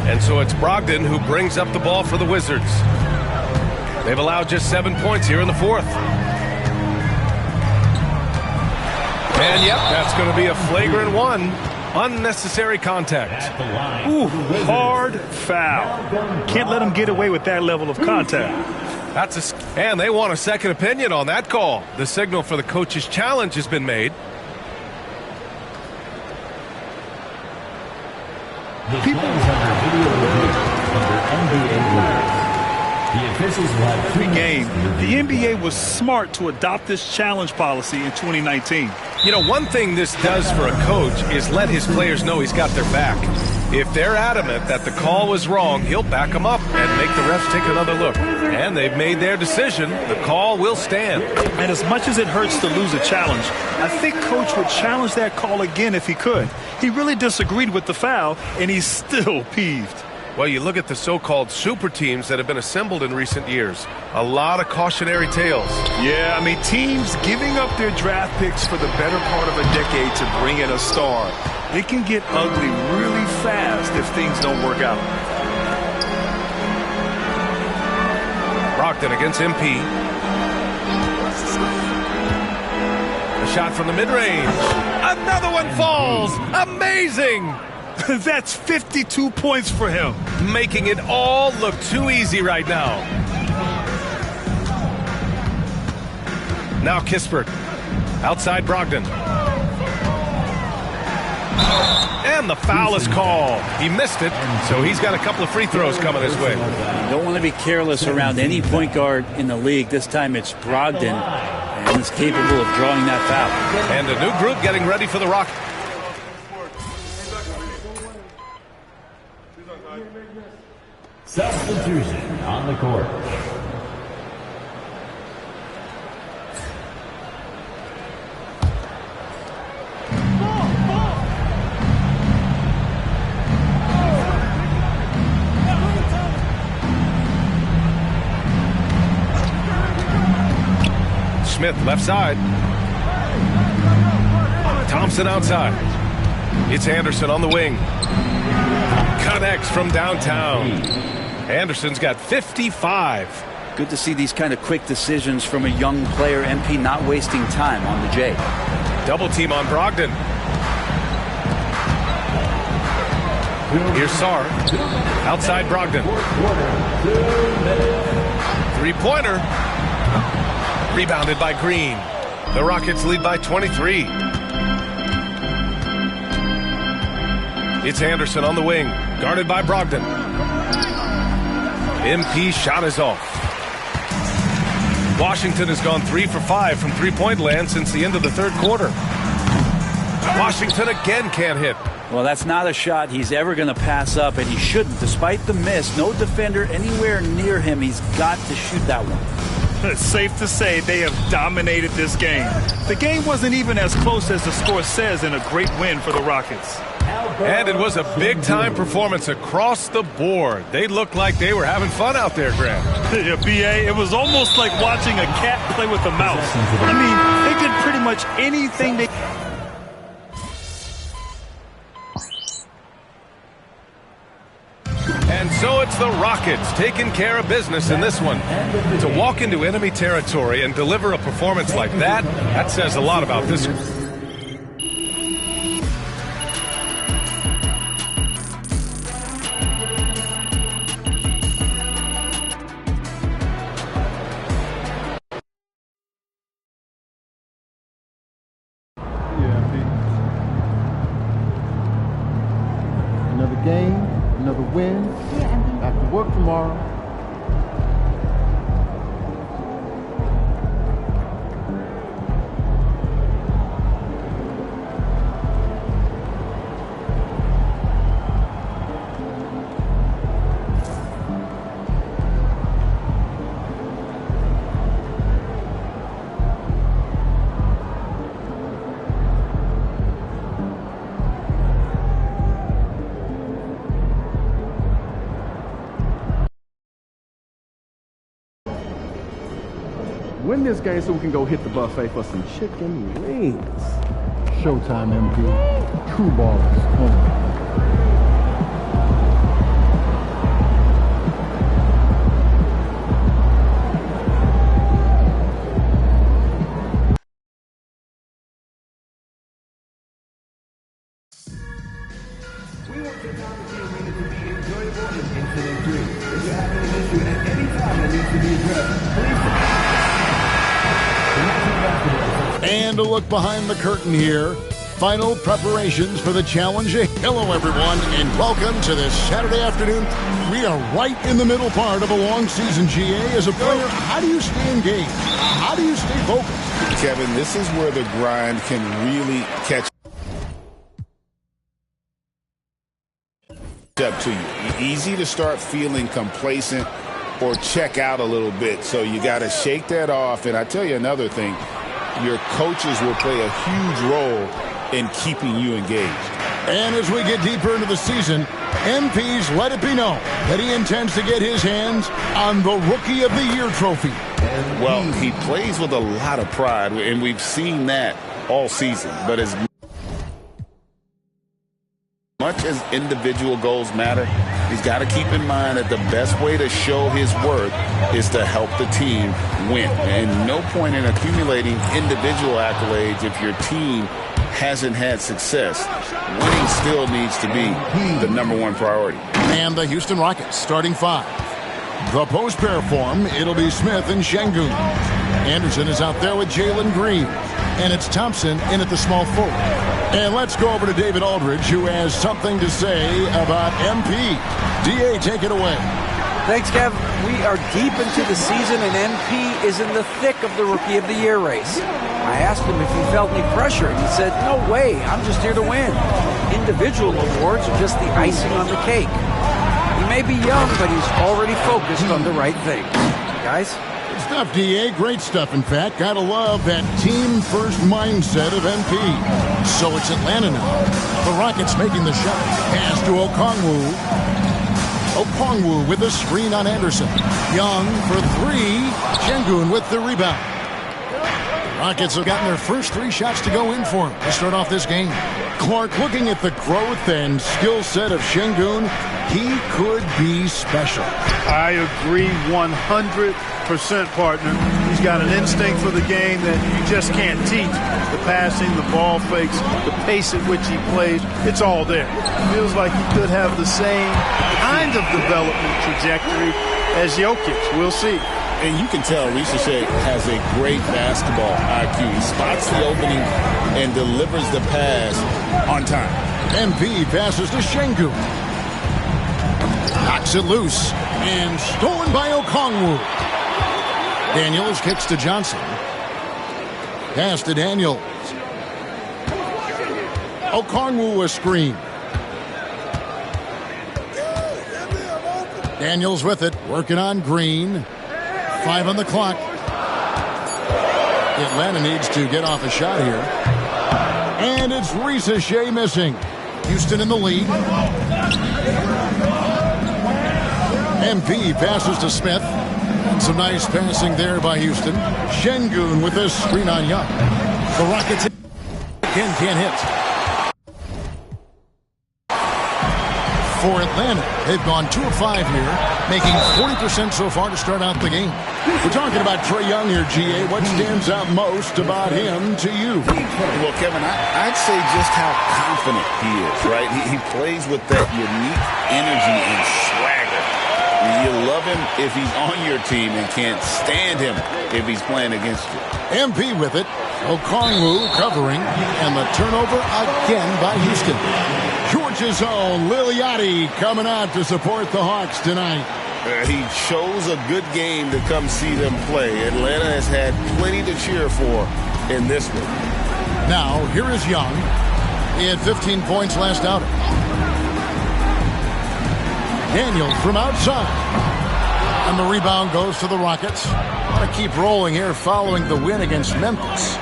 [SPEAKER 6] And so it's Brogdon who brings up the ball for the Wizards. They've allowed just 7 points here in the fourth. And yep, that's going to be a flagrant one. Unnecessary contact.
[SPEAKER 7] Ooh, hard foul. Can't let him get away with that level of contact.
[SPEAKER 6] And they want a second opinion on that call. The signal for the coach's challenge has been made.
[SPEAKER 4] People under video review under NBA rules. The officials will have
[SPEAKER 7] Pre-game, the NBA was smart to adopt this challenge policy in 2019.
[SPEAKER 6] You know, one thing this does for a coach is let his players know he's got their back. If they're adamant that the call was wrong, he'll back them up and make the refs take another look. And they've made their decision. The call will stand.
[SPEAKER 7] And as much as it hurts to lose a challenge, I think Coach would challenge that call again if he could. He really disagreed with the foul, and he's still peeved.
[SPEAKER 6] Well, you look at the so-called super teams that have been assembled in recent years. A lot of cautionary tales.
[SPEAKER 7] Yeah, I mean, teams giving up their draft picks for the better part of a decade to bring in a star. It can get ugly really fast if things don't work out.
[SPEAKER 6] Brogdon against MP. A shot from the mid-range. Another one falls. Amazing.
[SPEAKER 7] That's 52 points for him.
[SPEAKER 6] Making it all look too easy right now. Now Kispert. Outside Brogdon. And the foul is called. He missed it, so he's got a couple of free throws coming his way.
[SPEAKER 2] You don't want to be careless around any point guard in the league. This time it's Brogdon, and he's capable of drawing that foul.
[SPEAKER 6] And a new group getting ready for the Rockets.
[SPEAKER 4] Substitution on the court.
[SPEAKER 6] Smith left side. Thompson outside. It's Anderson on the wing. Connects from downtown. Anderson's got 55.
[SPEAKER 2] Good to see these kind of quick decisions from a young player. MP not wasting time on the J.
[SPEAKER 6] Double team on Brogdon. Here's Sarr. Outside Brogdon. Three-pointer. Rebounded by Green. The Rockets lead by 23. It's Anderson on the wing. Guarded by Brogdon. MP shot is off. Washington has gone 3 for 5 from three-point land since the end of the third quarter. Washington again can't hit.
[SPEAKER 2] Well, that's not a shot he's ever going to pass up, and he shouldn't. Despite the miss, no defender anywhere near him. He's got to shoot that one.
[SPEAKER 7] It's safe to say they have dominated this game. The game wasn't even as close as the score says in a great win for the Rockets.
[SPEAKER 6] And it was a big-time performance across the board. They looked like they were having fun out there, Graham.
[SPEAKER 7] Yeah, B.A., it was almost like watching a cat play with a mouse. I mean, they did pretty much anything they...
[SPEAKER 6] And so it's the Rockets taking care of business in this one. To walk into enemy territory and deliver a performance like that, that says a lot about this.
[SPEAKER 3] Another game, another win. Back to work tomorrow.
[SPEAKER 1] Win this game so we can go hit the buffet for some chicken wings.
[SPEAKER 3] Showtime, MP. True ballers only.
[SPEAKER 4] We want your topic arena to be enjoyable and incident-free. If you're having an issue at any time that needs to be addressed, please...
[SPEAKER 11] And a look behind the curtain here. Final preparations for the challenge. Hello, everyone, and welcome to this Saturday afternoon. We are right in the middle part of a long season, GA. As a player, how do you stay engaged? How do you stay focused?
[SPEAKER 12] Kevin, this is where the grind can really catch up to you. Easy to start feeling complacent or check out a little bit. So you got to shake that off. And I tell you another thing, your coaches will play a huge role in keeping you engaged.
[SPEAKER 11] And as we get deeper into the season, MP's let it be known that he intends to get his hands on the Rookie of the Year trophy.
[SPEAKER 12] Well, he plays with a lot of pride, and we've seen that all season. But as much as individual goals matter, he's got to keep in mind that the best way to show his worth is to help the team win. And no point in accumulating individual accolades if your team hasn't had success. Winning still needs to be the #1 priority.
[SPEAKER 11] And the Houston Rockets starting 5. The post pair form, it'll be Smith and Şengün. Anderson is out there with Jalen Green. And it's Thompson in at the small forward. And let's go over to David Aldridge, who has something to say about MP. DA, take it away.
[SPEAKER 13] Thanks, Kev. We are deep into the season, and MP is in the thick of the Rookie of the Year race. I asked him if he felt any pressure, and he said, no way, I'm just here to win. Individual awards are just the icing on the cake. He may be young, but he's already focused on the right things. Guys?
[SPEAKER 11] Good stuff, D.A. Great stuff, in fact. Gotta love that team-first mindset of MP. So it's Atlanta now. The Rockets making the shot. Pass to Okongwu. Okongwu with a screen on Anderson. Young for three. Şengün with the rebound. Rockets have gotten their first 3 shots to go in for him to start off this game. Clark, looking at the growth and skill set of Şengün, he could be special.
[SPEAKER 7] I agree 100%, partner. He's got an instinct for the game that you just can't teach. The passing, the ball fakes, the pace at which he plays, it's all there. It feels like he could have the same kind of development trajectory as Jokic. We'll see.
[SPEAKER 12] And you can tell Risacher has a great basketball IQ. He spots the opening and delivers the pass on time.
[SPEAKER 11] MP passes to Şengün. Knocks it loose and stolen by Okongwu. Daniels kicks to Johnson. Pass to Daniels. Okongwu a screen. Daniels with it, working on Green. 5 on the clock. Atlanta needs to get off a shot here. And it's Risacher missing. Houston in the lead. MP passes to Smith. And some nice passing there by Houston. Şengün with a screen on Young. The Rockets again can't hit. For Atlanta, they've gone 2 of 5 here, making 40% so far to start out the game. We're talking about Trae Young here, G.A. What stands out most about him to you?
[SPEAKER 12] Well, Kevin, I'd say just how confident he is, right? He plays with that unique energy and swagger. You love him if he's on your team and can't stand him if he's playing against you.
[SPEAKER 11] MP with it. Okongwu covering, and the turnover again by Houston. Georgia's own Liliati coming out to support the Hawks tonight.
[SPEAKER 12] He chose a good game to come see them play. Atlanta has had plenty to cheer for in this one.
[SPEAKER 11] Now, here is Young. He had 15 points last outing. Daniels from outside. And the rebound goes to the Rockets. Want to keep rolling here following the win against Memphis.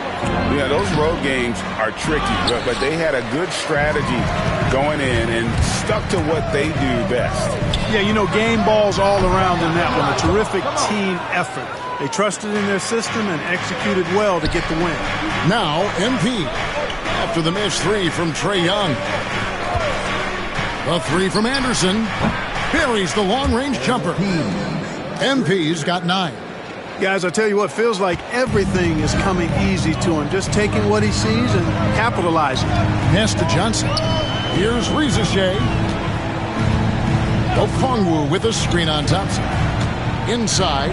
[SPEAKER 12] Yeah, those road games are tricky, but they had a good strategy going in and stuck to what they do best.
[SPEAKER 7] Yeah, you know, game balls all around in that one. A terrific team effort. They trusted in their system and executed well to get the win.
[SPEAKER 11] Now, MP, after the missed 3 from Trae Young. A 3 from Anderson. Buries the long-range jumper. MP's got 9.
[SPEAKER 7] Guys, I tell you what, feels like everything is coming easy to him. Just taking what he sees and capitalizing.
[SPEAKER 11] Pass to Johnson. Here's Risacher. Okongwu with a screen on Thompson. Inside.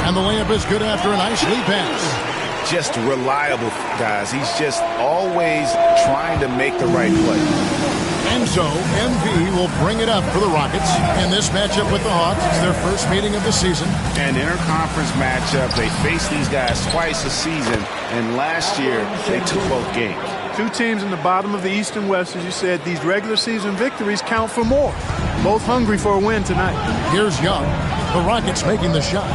[SPEAKER 11] And the layup is good after a nice lead pass.
[SPEAKER 12] Just reliable, guys. He's just always trying to make the right play.
[SPEAKER 11] And so, MP will bring it up for the Rockets in this matchup with the Hawks. It's their first meeting of the season.
[SPEAKER 12] An interconference matchup. They face these guys twice a season, and last year they took both games.
[SPEAKER 7] 2 teams in the bottom of the East and West, as you said. These regular season victories count for more. Both hungry for a win tonight.
[SPEAKER 11] Here's Young. The Rockets making the shot.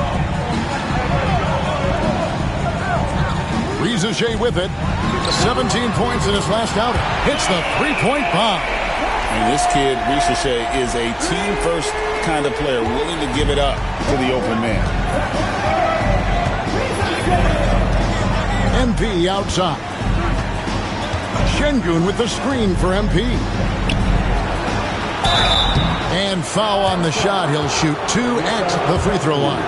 [SPEAKER 11] Risacher with it. 17 points in his last outing. Hits the 3-point bomb.
[SPEAKER 12] And this kid, Risacher, is a team-first kind of player, willing to give it up to the open man.
[SPEAKER 11] MP outside. Şengün with the screen for MP. And foul on the shot. He'll shoot 2 at the free throw line.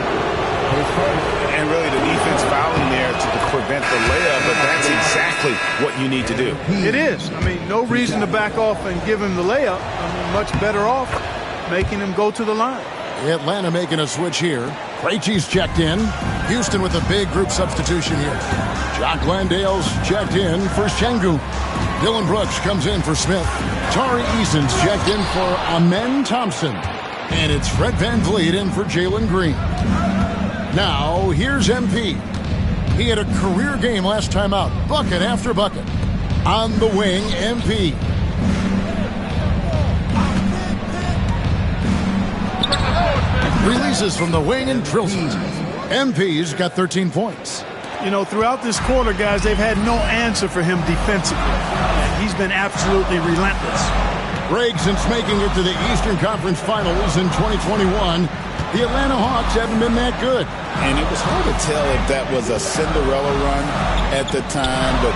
[SPEAKER 12] And really the defense fouling there to prevent the layup, but that's exactly what you need to do.
[SPEAKER 7] It is. I mean, no reason to back off and give him the layup. I mean, much better off making him go to the line.
[SPEAKER 11] Atlanta making a switch here. Krejci's checked in. Houston with a big group substitution here. Jock Landale's checked in for Şengün. Dylan Brooks comes in for Smith. Tari Eason's checked in for Amen Thompson. And it's Fred VanVleet in for Jalen Green. Now, here's MP. He had a career game last time out. Bucket after bucket. On the wing, MP. Releases from the wing and drills it. MP's got 13 points.
[SPEAKER 7] You know, throughout this quarter, guys, they've had no answer for him defensively. He's been absolutely relentless.
[SPEAKER 11] Greg, since making it to the Eastern Conference Finals in 2021, the Atlanta Hawks haven't been that good.
[SPEAKER 12] And it was hard to tell if that was a Cinderella run at the time, but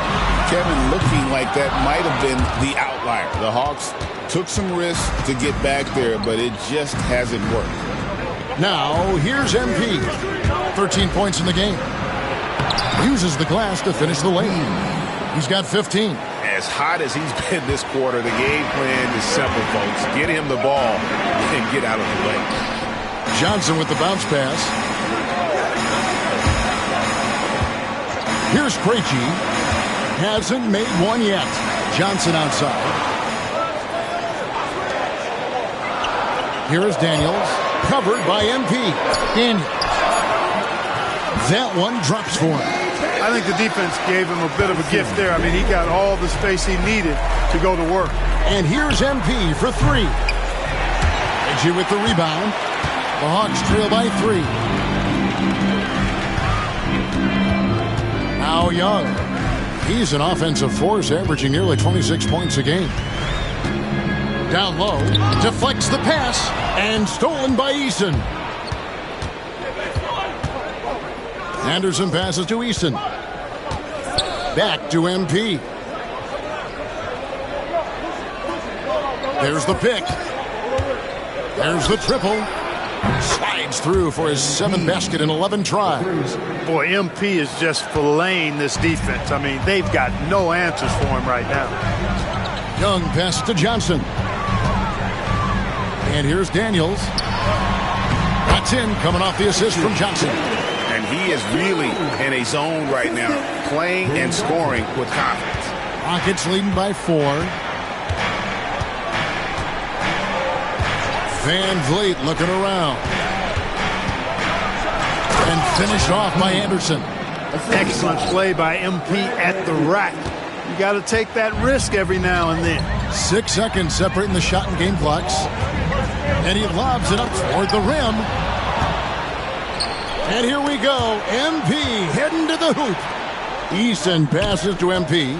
[SPEAKER 12] Kevin, looking like that might have been the outlier. The Hawks took some risks to get back there, but it just hasn't worked.
[SPEAKER 11] Now, here's MP. 13 points in the game. Uses the glass to finish the lane. He's got 15.
[SPEAKER 12] As hot as he's been this quarter, the game plan is simple, folks. Get him the ball and get out of the way.
[SPEAKER 11] Johnson with the bounce pass. Here's Krejci. Hasn't made one yet. Johnson outside. Here is Daniels. Covered by MP. Daniels. That one drops for him.
[SPEAKER 7] I think the defense gave him a bit of a gift there. I mean, he got all the space he needed to go to work.
[SPEAKER 11] And here's MP for three. Krejci with the rebound. The Hawks trail by 3. Now Young. He's an offensive force, averaging nearly 26 points a game. Down low, deflects the pass, and stolen by Eason. Anderson passes to Eason. Back to MP. There's the pick. There's the triple. Slides through for his 7th basket in 11 tries.
[SPEAKER 7] Boy, MP is just filleting this defense. I mean, they've got no answers for him right now.
[SPEAKER 11] Young passes to Johnson. And here's Daniels. That's in, coming off the assist from Johnson.
[SPEAKER 12] And he is really in a zone right now, playing and scoring with confidence.
[SPEAKER 11] Rockets leading by 4. Van Vliet looking around. And finished off by Anderson.
[SPEAKER 7] Excellent play by MP at the rack. You got to take that risk every now and then.
[SPEAKER 11] 6 seconds separating the shot and game clocks. And he lobs it up toward the rim. And here we go. MP heading to the hoop. Eason passes to MP.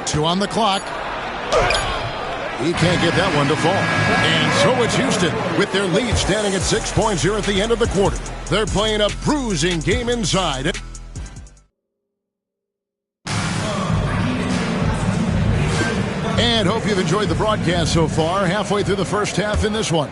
[SPEAKER 11] Two on the clock. He can't get that one to fall. And so it's Houston with their lead standing at 6 points here at the end of the quarter. They're playing a bruising game inside. And hope you've enjoyed the broadcast so far. Halfway through the first half in this one.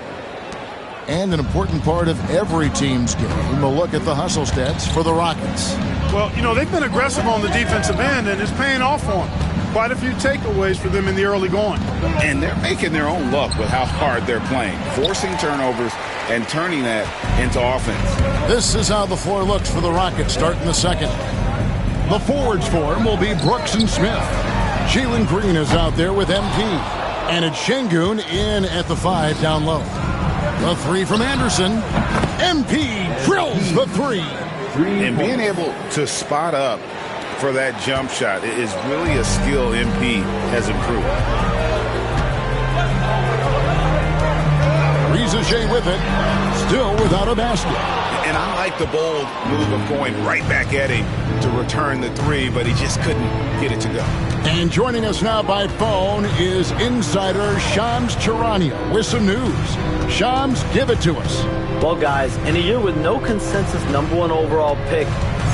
[SPEAKER 11] And an important part of every team's game, a look at the hustle stats for the Rockets.
[SPEAKER 7] Well, you know, they've been aggressive on the defensive end, and it's paying off for them. Quite a few takeaways for them in the early going.
[SPEAKER 12] And they're making their own luck with how hard they're playing, forcing turnovers and turning that into offense.
[SPEAKER 11] This is how the floor looks for the Rockets starting the second. The forwards for him will be Brooks and Smith. Jalen Green is out there with MP. And it's Şengün in at the 5 down low. The 3 from Anderson. MP drills the 3.
[SPEAKER 12] And being able to spot up for that jump shot is really a skill MP has improved.
[SPEAKER 11] Risacher with it, still without a basket.
[SPEAKER 12] And I like the bold move of going right back at him to return the 3, but he just couldn't get it to go.
[SPEAKER 11] And joining us now by phone is insider Shams Charania with some news. Shams, give it to us.
[SPEAKER 14] Well, guys, in a year with no consensus #1 overall pick,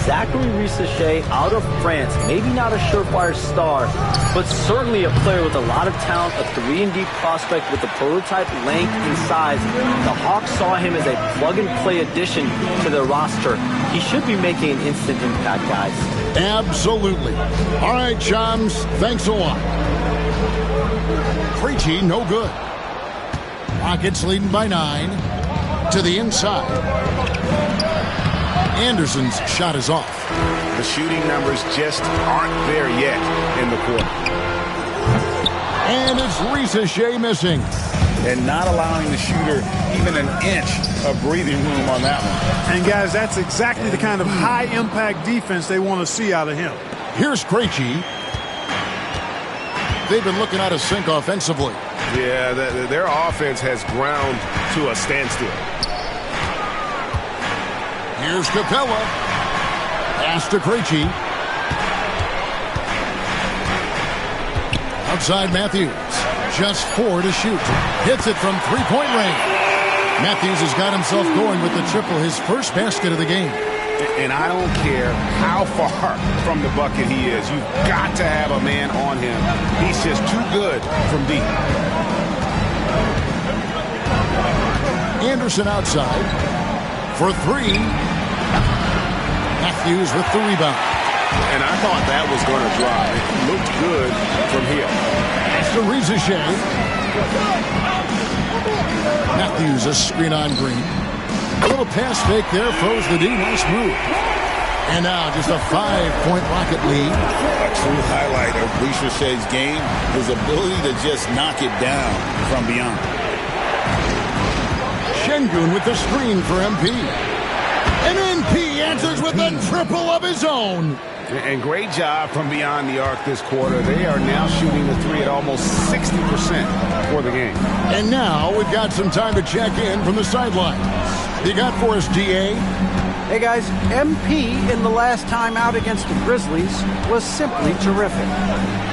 [SPEAKER 14] Zachary Risacher out of France, maybe not a surefire star, but certainly a player with a lot of talent, a 3-and-D prospect with the prototype length and size. The Hawks saw him as a plug-and-play addition to their roster. He should be making an instant impact, guys.
[SPEAKER 11] Absolutely. All right, Shams, thanks a lot. Krejci, no good. Rockets leading by 9 to the inside. Anderson's shot is off.
[SPEAKER 12] The shooting numbers just aren't there yet in the quarter.
[SPEAKER 11] And it's Risacher missing.
[SPEAKER 12] and not allowing the shooter even an inch of breathing room on that one.
[SPEAKER 7] And, guys, that's exactly the kind of high-impact defense they want to see out of him.
[SPEAKER 11] Here's Krejci. They've been looking out of sync offensively.
[SPEAKER 6] Yeah, their offense has ground to a standstill.
[SPEAKER 11] Here's Capella. Pass to Krejci. Outside Matthews. Just 4 to shoot. Hits it from three-point range. Matthews has got himself going with the triple, his first basket of the game.
[SPEAKER 15] And I don't care how far from the bucket he is. You've got to have a man on him. He's just too good from deep.
[SPEAKER 11] Anderson outside for 3. Matthews with the rebound.
[SPEAKER 15] And I thought that was going to drop. It looked good from here.
[SPEAKER 11] To Rizachet. Matthews a screen on Green. A little pass fake there, froze the D. Nice move. And now just a 5-point Rocket lead.
[SPEAKER 12] A true highlight of Richard's game, his ability to just knock it down from beyond.
[SPEAKER 11] Şengün with the screen for MP. And MP answers with a triple of his own.
[SPEAKER 15] And great job from beyond the arc this quarter. They are now shooting the 3 at almost 60% for the game.
[SPEAKER 11] And now we've got some time to check in from the sidelines. You got for us, DA?
[SPEAKER 13] Hey, guys, MP in the last time out against the Grizzlies was simply terrific.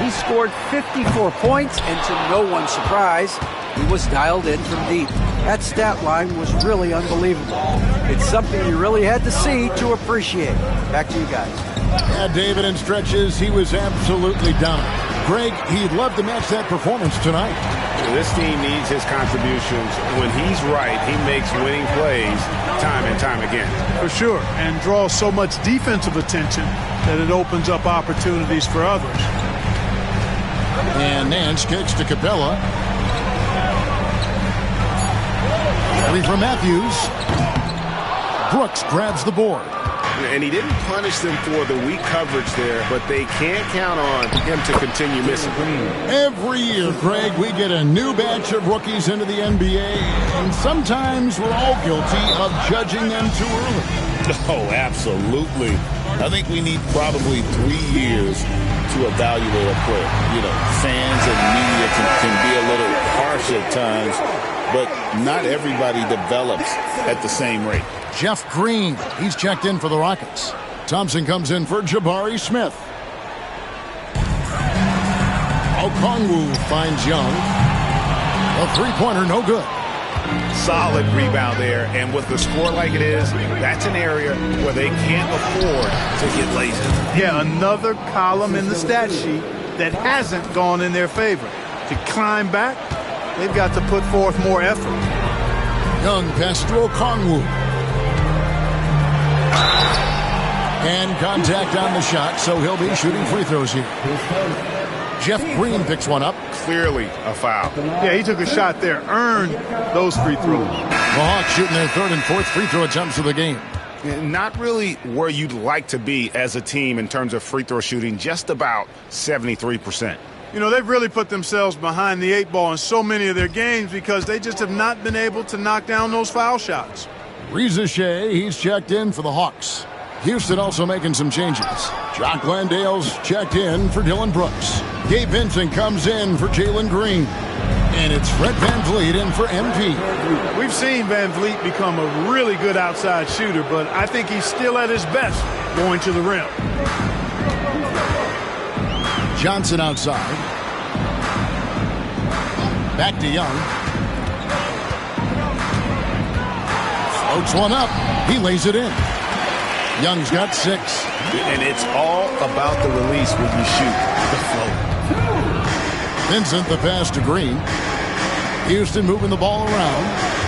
[SPEAKER 13] He scored 54 points, and to no one's surprise, he was dialed in from deep. That stat line was really unbelievable. It's something you really had to see to appreciate. Back to you guys.
[SPEAKER 11] Yeah, David, in stretches, he was absolutely dominant. Greg, he'd love to match that performance tonight.
[SPEAKER 15] This team needs his contributions. When he's right, he makes winning plays time and time again.
[SPEAKER 7] For sure, and draws so much defensive attention that it opens up opportunities for others.
[SPEAKER 11] And Nance kicks to Capella. 3 from Matthews. Brooks grabs the board.
[SPEAKER 15] And he didn't punish them for the weak coverage there, but they can't count on him to continue missing.
[SPEAKER 11] Every year, Greg, we get a new batch of rookies into the NBA, and sometimes we're all guilty of judging them too early.
[SPEAKER 12] Oh, absolutely. I think we need probably 3 years to evaluate a player. You know, fans and media can be a little harsh at times, but not everybody develops at the same rate.
[SPEAKER 11] Jeff Green, he's checked in for the Rockets. Thompson comes in for Jabari Smith. Okongwu finds Young. A three-pointer, no good.
[SPEAKER 15] Solid rebound there, and with the score like it is, that's an area where they can't afford to get lazy.
[SPEAKER 7] Yeah, another column in the stat sheet that hasn't gone in their favor. To climb back, they've got to put forth more effort.
[SPEAKER 11] Young pass to Okongwu. And contact on the shot, so he'll be shooting free throws here. Jeff Green picks one up.
[SPEAKER 15] Clearly a foul.
[SPEAKER 7] Yeah, he took a shot there, earned those free throws.
[SPEAKER 11] The Hawks shooting their 3rd and 4th free throw attempts of the game.
[SPEAKER 15] Not really where you'd like to be as a team in terms of free throw shooting, just about 73%.
[SPEAKER 7] You know, they've really put themselves behind the 8 ball in so many of their games because they just have not been able to knock down those foul shots.
[SPEAKER 11] Rizachet, he's checked in for the Hawks. Houston also making some changes. Jock Landale's checked in for Dylan Brooks. Gabe Vincent comes in for Jalen Green. And it's Fred VanVleet in for MP.
[SPEAKER 7] We've seen VanVleet become a really good outside shooter, but I think he's still at his best going to the rim.
[SPEAKER 11] Johnson outside. Back to Young. Floats one up. He lays it in. Young's got 6.
[SPEAKER 15] And it's all about the release when you shoot the float.
[SPEAKER 11] Vincent the pass to Green. Houston moving the ball around.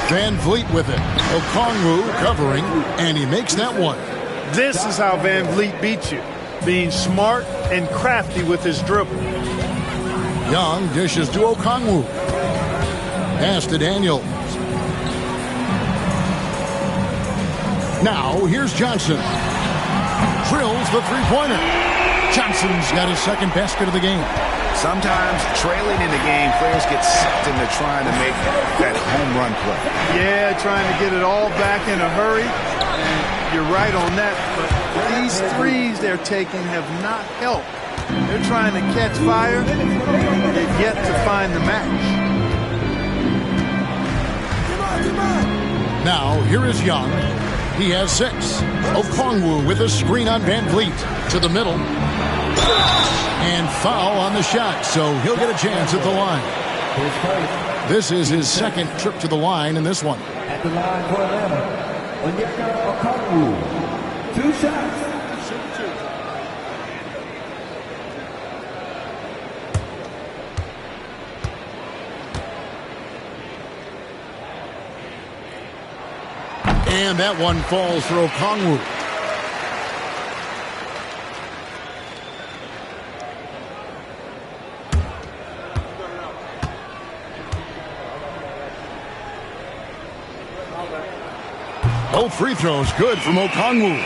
[SPEAKER 11] VanVleet with it. Okongwu covering, and he makes that one.
[SPEAKER 7] This is how VanVleet beats you, being smart and crafty with his dribble.
[SPEAKER 11] Young dishes to Okongwu. Pass to Daniels. Now, here's Johnson. Drills the three-pointer. Johnson's got his 2nd basket of the game.
[SPEAKER 15] Sometimes trailing in the game, players get sucked into trying to make that home run play.
[SPEAKER 7] Yeah, trying to get it all back in a hurry. And you're right on that. But these threes they're taking have not helped. They're trying to catch fire. They've yet to find the match.
[SPEAKER 11] Now, here is Young. He has 6. Okongwu with a screen on Van Vliet to the middle. And foul on the shot, so he'll get a chance at the line. This is his second trip to the line in this one.
[SPEAKER 4] At the line for Atlanta, Onyeka Okongwu. 2 shots.
[SPEAKER 11] And that one falls for Okongwu. Both free throws good from Okongwu.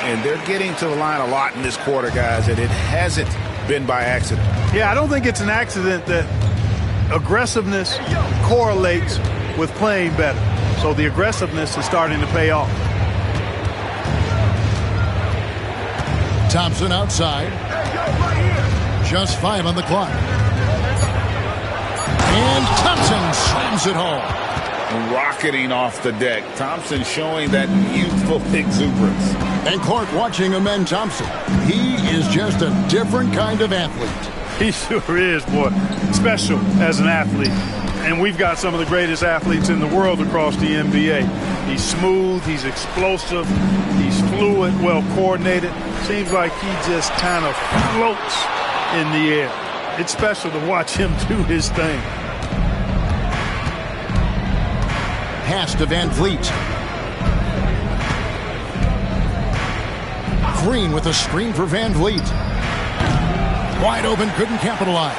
[SPEAKER 15] And they're getting to the line a lot in this quarter, guys, and it hasn't been by accident.
[SPEAKER 7] Yeah, I don't think it's an accident that aggressiveness correlates with playing better. So the aggressiveness is starting to pay off.
[SPEAKER 11] Thompson outside. Just 5 on the clock. And Thompson slams it home.
[SPEAKER 12] Rocketing off the deck. Thompson showing that youthful exuberance.
[SPEAKER 11] And Clark watching Amen Thompson. He is just a different kind of athlete.
[SPEAKER 7] He sure is, boy. Special as an athlete. And we've got some of the greatest athletes in the world across the NBA. He's smooth, he's explosive, he's fluid, well coordinated. Seems like he just kind of floats in the air. It's special to watch him do his thing.
[SPEAKER 11] Pass to Van Vliet. Green with a screen for Van Vliet. Wide open, couldn't capitalize.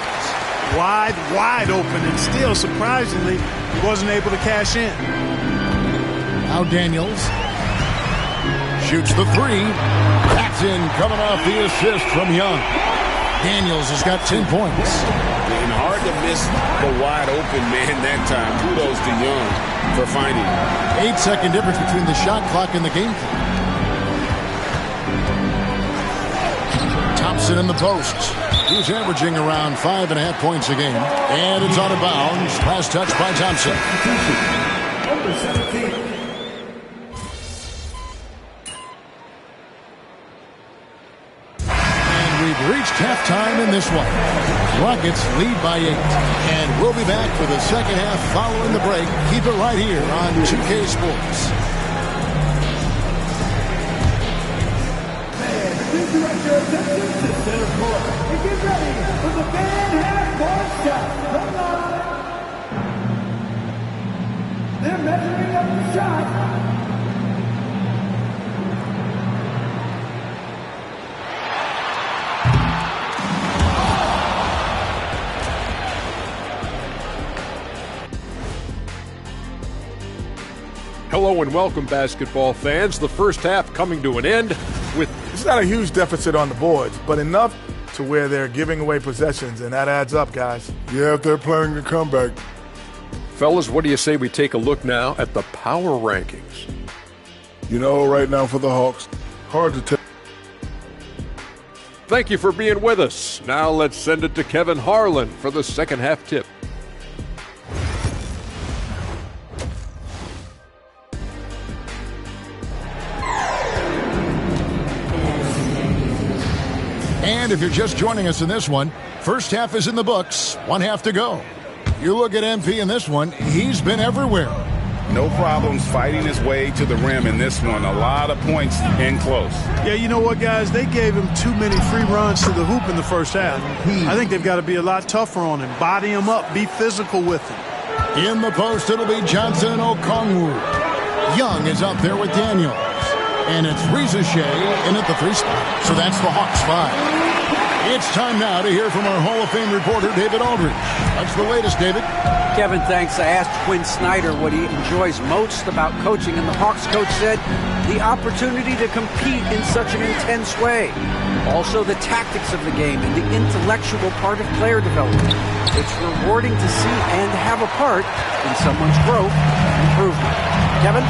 [SPEAKER 7] Wide open, and still, surprisingly, he wasn't able to cash in.
[SPEAKER 11] Now Daniels shoots the 3. That's in, coming off the assist from Young. Daniels has got 10 points.
[SPEAKER 12] And hard to miss the wide open man that time. Kudos to Young for finding it.
[SPEAKER 11] 8-second difference between the shot clock and the game clock. Thompson in the post. He's averaging around 5.5 points a game. And it's out of bounds. Last touch by Thompson.
[SPEAKER 4] Number 17.
[SPEAKER 11] And we've reached halftime in this one. Rockets lead by 8. And we'll be back for the second half following the break. Keep it right here on 2K Sports.
[SPEAKER 4] Please direct your attention to center court and get ready for the Van half-court shot. Come on. They're measuring up the shot.
[SPEAKER 10] Hello and welcome, basketball fans. The first half coming to an end with...
[SPEAKER 16] It's not a huge deficit on the boards, but enough to where they're giving away possessions, and that adds up, guys.
[SPEAKER 9] Yeah, if they're planning a comeback.
[SPEAKER 10] Fellas, what do you say we take a look now at the power rankings?
[SPEAKER 9] You know, right now for the Hawks, hard to tell.
[SPEAKER 10] Thank you for being with us. Now let's send it to Kevin Harlan for the second half tip.
[SPEAKER 11] And if you're just joining us in this one, first half is in the books, 1 half to go. You look at MP in this one, he's been everywhere.
[SPEAKER 12] No problems fighting his way to the rim in this one. A lot of points in close.
[SPEAKER 7] Yeah, you know what, guys? They gave him too many free runs to the hoop in the first half. I think they've got to be a lot tougher on him. Body him up. Be physical with him.
[SPEAKER 11] In the post, it'll be Johnson and Okongwu. Young is up there with Daniels. And it's Riza Shea in at the 3 spot. So that's the Hawks 5. It's time now to hear from our Hall of Fame reporter, David Aldridge. What's the latest, David?
[SPEAKER 13] Kevin, thanks. I asked Quinn Snyder what he enjoys most about coaching, and the Hawks coach said the opportunity to compete in such an intense way. Also, the tactics of the game and the intellectual part of player development. It's rewarding to see and have a part in someone's growth and improvement. Kevin?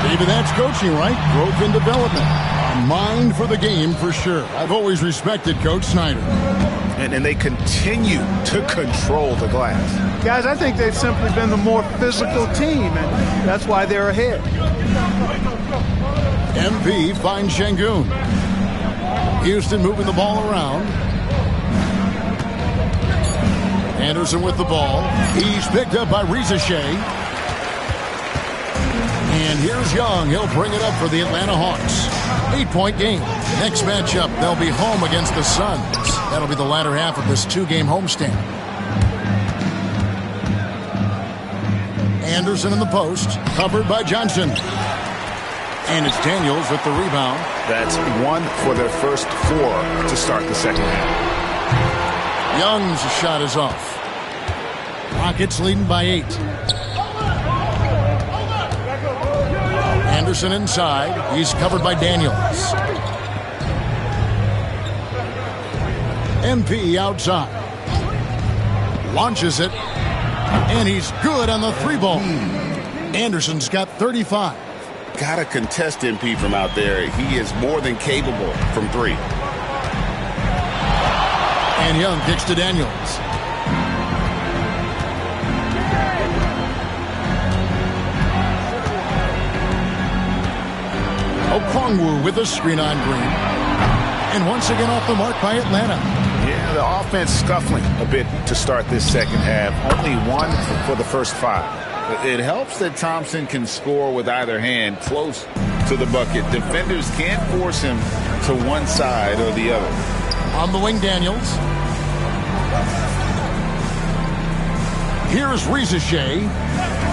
[SPEAKER 11] David, that's coaching, right? Growth and development. A mind for the game for sure. I've always respected Coach Snyder.
[SPEAKER 15] And they continue to control the glass.
[SPEAKER 7] Guys, I think they've simply been the more physical team, and that's why they're ahead.
[SPEAKER 11] MP finds Şengün. Houston moving the ball around. Anderson with the ball. He's picked up by Risa Shea. And here's Young. He'll bring it up for the Atlanta Hawks. 8-point game. Next matchup, they'll be home against the Suns. That'll be the latter half of this 2-game homestand. Anderson in the post, covered by Johnson. And it's Daniels with the rebound.
[SPEAKER 15] That's 1 for their first 4 to start the second half.
[SPEAKER 11] Young's shot is off. Rockets leading by 8. Anderson inside. He's covered by Daniels. MP outside. Launches it. And he's good on the 3-ball. Anderson's got 35.
[SPEAKER 12] Gotta contest MP from out there. He is more than capable from 3.
[SPEAKER 11] And Young kicks to Daniels. Okongwu with a screen on Green. And once again off the mark by Atlanta.
[SPEAKER 15] Yeah, the offense scuffling a bit to start this second half. Only 1 for the first 5.
[SPEAKER 12] It helps that Thompson can score with either hand close to the bucket. Defenders can't force him to one side or the other.
[SPEAKER 11] On the wing, Daniels. Here's Risa Shea.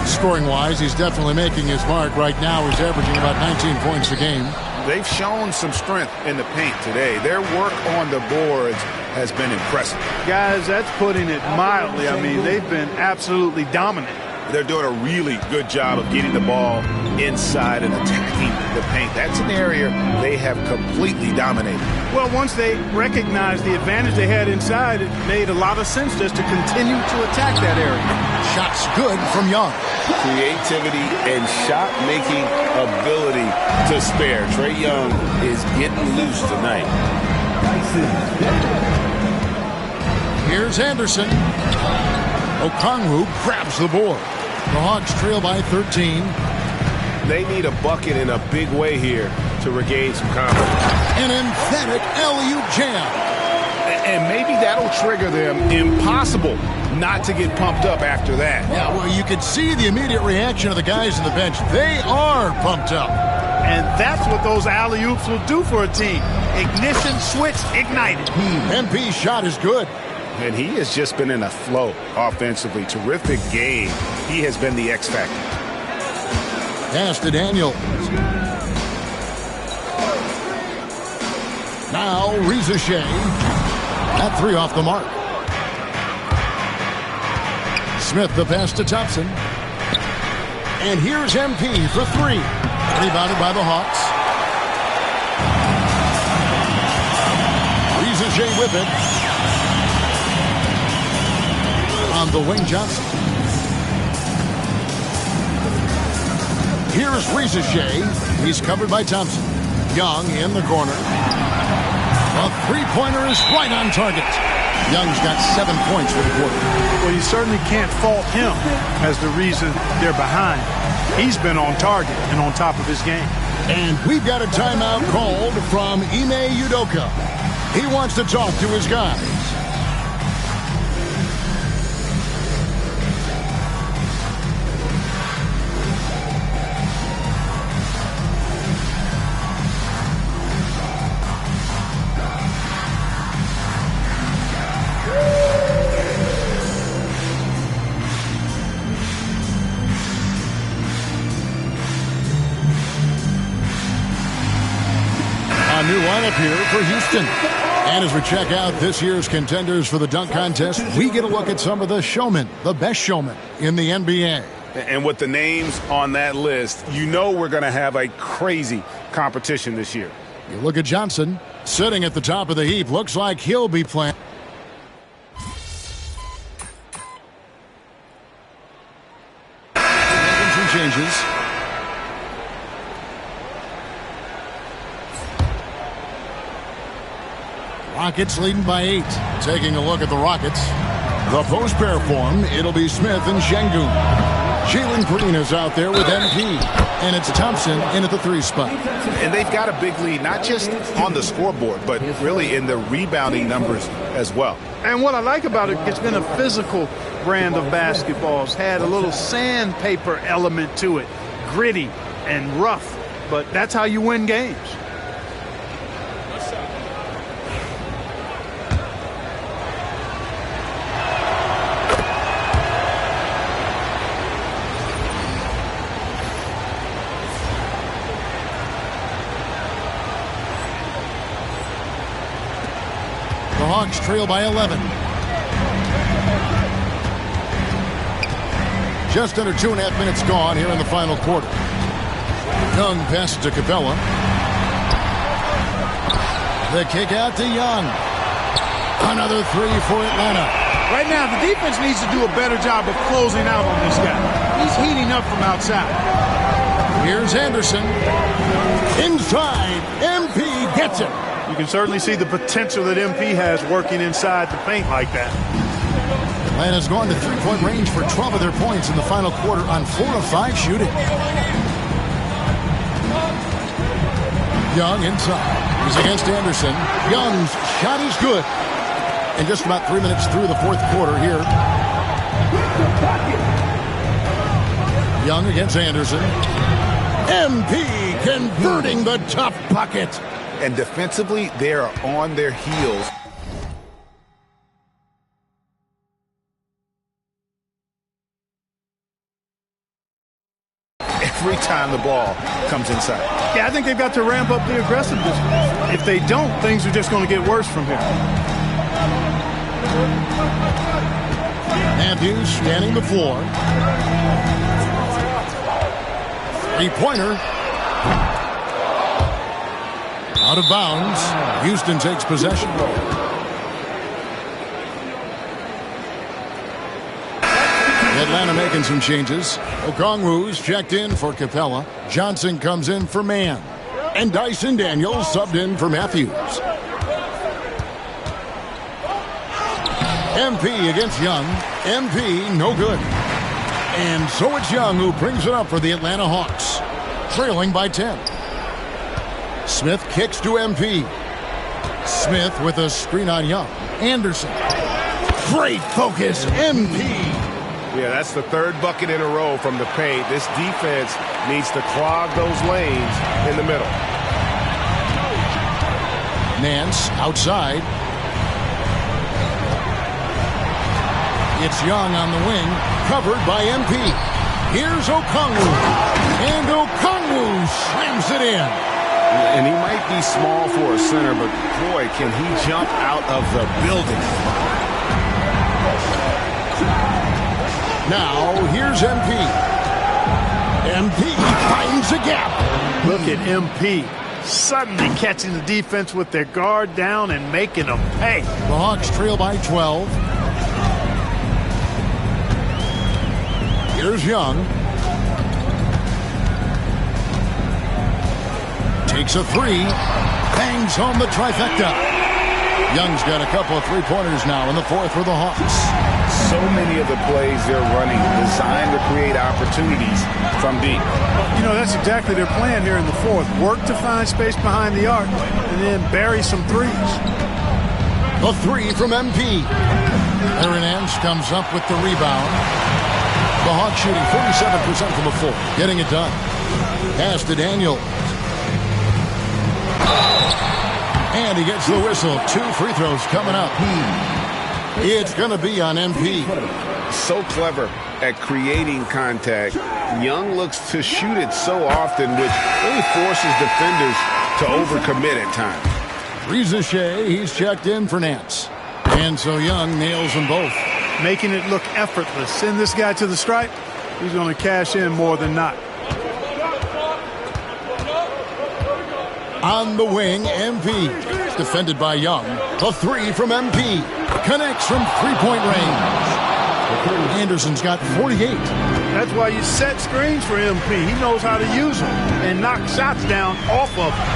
[SPEAKER 11] Scoring-wise, he's definitely making his mark. Right now, he's averaging about 19 points a game.
[SPEAKER 15] They've shown some strength in the paint today. Their work on the boards has been impressive.
[SPEAKER 7] Guys, that's putting it mildly. I mean, they've been absolutely dominant.
[SPEAKER 15] They're doing a really good job of getting the ball inside and attacking the paint. That's an area they have completely dominated.
[SPEAKER 7] Well, once they recognized the advantage they had inside, it made a lot of sense just to continue to attack that area.
[SPEAKER 11] Shots good from Young.
[SPEAKER 12] Creativity and shot-making ability to spare. Trae Young is getting loose tonight.
[SPEAKER 11] Here's Anderson. Okongwu grabs the board. The Hawks trail by 13.
[SPEAKER 15] They need a bucket in a big way here to regain some confidence.
[SPEAKER 11] An emphatic alley-oop jam.
[SPEAKER 15] And maybe that'll trigger them. Impossible not to get pumped up after that.
[SPEAKER 11] Yeah, well, you can see the immediate reaction of the guys on the bench. They are pumped up.
[SPEAKER 7] And that's what those alley-oops will do for a team. Ignition, switch, ignited.
[SPEAKER 11] MP's shot is good.
[SPEAKER 15] And he has just been in a flow offensively. Terrific game. He has been the X factor.
[SPEAKER 11] Pass to Daniels. Now Risa Shea. That 3 off the mark. Smith the pass to Thompson. And here's MP for 3. Rebounded by the Hawks. Risa Shea with it. On the wing, Johnson. Here's Risa Shea. He's covered by Thompson. Young in the corner. The 3-pointer is right on target. Young's got 7 points for the quarter.
[SPEAKER 7] Well, you certainly can't fault him as the reason they're behind. He's been on target and on top of his game.
[SPEAKER 11] And we've got a timeout called from Ime Udoka. He wants to talk to his guys. New lineup here for Houston. And as we check out this year's contenders for the dunk contest, we get a look at some of the showmen, the best showmen in the NBA.
[SPEAKER 15] And with the names on that list, you know we're going to have a crazy competition this year.
[SPEAKER 11] You look at Johnson, sitting at the top of the heap. Looks like he'll be playing. Making some changes. Rockets leading by 8. Taking a look at the Rockets. The post pair form, it'll be Smith and Şengün. Jalen Green is out there with MP. And it's Thompson in at the 3 spot.
[SPEAKER 15] And they've got a big lead, not just on the scoreboard, but really in the rebounding numbers as well.
[SPEAKER 7] And what I like about it, it's been a physical brand of basketball. It's had a little sandpaper element to it. Gritty and rough. But that's how you win games.
[SPEAKER 11] Hawks trail by 11. Just under 2.5 minutes gone here in the final quarter. Young passes to Capella. The kick out to Young. Another 3 for Atlanta.
[SPEAKER 17] Right now, the defense needs to do a better job of closing out on this guy. He's heating up from outside.
[SPEAKER 11] Here's Anderson. Inside. MP gets it.
[SPEAKER 7] You can certainly see the potential that MP has working inside the paint like that.
[SPEAKER 11] Atlanta's gone to 3-point range for 12 of their points in the final quarter on 4 of 5 shooting. Young inside. He's against Anderson. Young's shot is good. And just about 3 minutes through the fourth quarter here. Young against Anderson. MP converting the tough bucket.
[SPEAKER 15] And defensively, they are on their heels. Every time the ball comes inside.
[SPEAKER 7] Yeah, I think they've got to ramp up the aggressiveness. If they don't, things are just going to get worse from here.
[SPEAKER 11] Matthews scanning the floor. 3-pointer. Out of bounds. Houston takes possession. Atlanta making some changes. Okongwu's checked in for Capella. Johnson comes in for Mann. And Dyson Daniels subbed in for Matthews. MP against Young. MP no good. And so it's Young who brings it up for the Atlanta Hawks. Trailing by 10. Smith kicks to MP. Smith with a screen on Young. Anderson. Great focus. MP.
[SPEAKER 15] Yeah, that's the third bucket in a row from the paint. This defense needs to clog those lanes in the middle.
[SPEAKER 11] Nance outside. It's Young on the wing. Covered by MP. Here's Okongwu. And Okongwu slams it in.
[SPEAKER 15] And he might be small for a center, but boy, can he jump out of the building.
[SPEAKER 11] Now, here's MP. MP finds a gap.
[SPEAKER 7] Look at MP suddenly catching the defense with their guard down and making them pay.
[SPEAKER 11] The Hawks trail by 12. Here's Young. Takes a 3. Bangs home the trifecta. Young's got a couple of 3-pointers now in the fourth for the Hawks.
[SPEAKER 15] So many of the plays they're running designed to create opportunities from deep.
[SPEAKER 7] You know, that's exactly their plan here in the fourth. Work to find space behind the arc and then bury some threes.
[SPEAKER 11] A 3 from MP. Aaron Nance comes up with the rebound. The Hawks shooting 47% from the floor. Getting it done. Pass to Daniel. And he gets the whistle. 2 free throws coming up. It's going to be on MP.
[SPEAKER 15] So clever at creating contact. Young looks to shoot it so often, which really forces defenders to overcommit at times.
[SPEAKER 11] Rizachet, he's checked in for Nance. And so Young nails them both.
[SPEAKER 7] Making it look effortless. Send this guy to the stripe. He's going to cash in more than not.
[SPEAKER 11] On the wing, MP. Defended by Young. The three from MP. Connects from three-point range. Anderson's got 48.
[SPEAKER 7] That's why you set screens for MP. He knows how to use them and knock shots down off of them.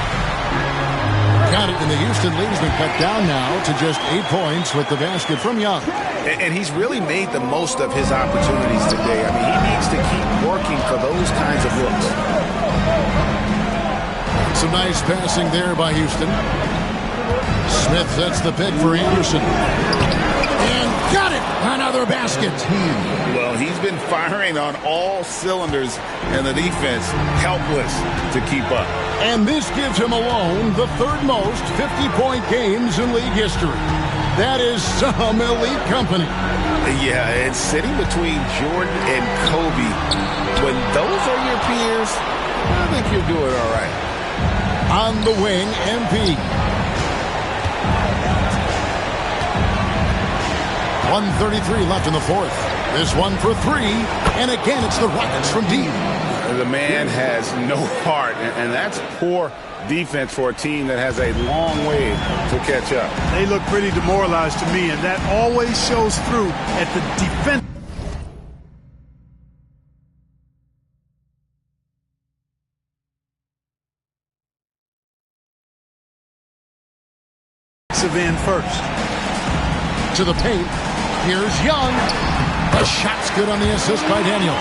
[SPEAKER 11] Got it, and the Houston lead's been cut down now to just 8 points with the basket from Young.
[SPEAKER 15] And he's really made the most of his opportunities today. I mean, he needs to keep working for those kinds of looks.
[SPEAKER 11] Some nice passing there by Houston. Smith sets the pick for Anderson. And got it! Another basket.
[SPEAKER 12] Well, he's been firing on all cylinders, and the defense helpless to keep up.
[SPEAKER 11] And this gives him alone the third most 50-point games in league history. That is some elite company.
[SPEAKER 15] Yeah, and sitting between Jordan and Kobe, when those are your peers, I think you're doing all right.
[SPEAKER 11] On the wing, MP. 1:33 left in the fourth. This one for three, and again it's the Rockets from deep.
[SPEAKER 15] The man has no heart, and that's poor defense for a team that has a long way to catch up.
[SPEAKER 7] They look pretty demoralized to me, and that always shows through at the defense. End first.
[SPEAKER 11] To the paint. Here's Young. The shot's good on the assist by Daniels.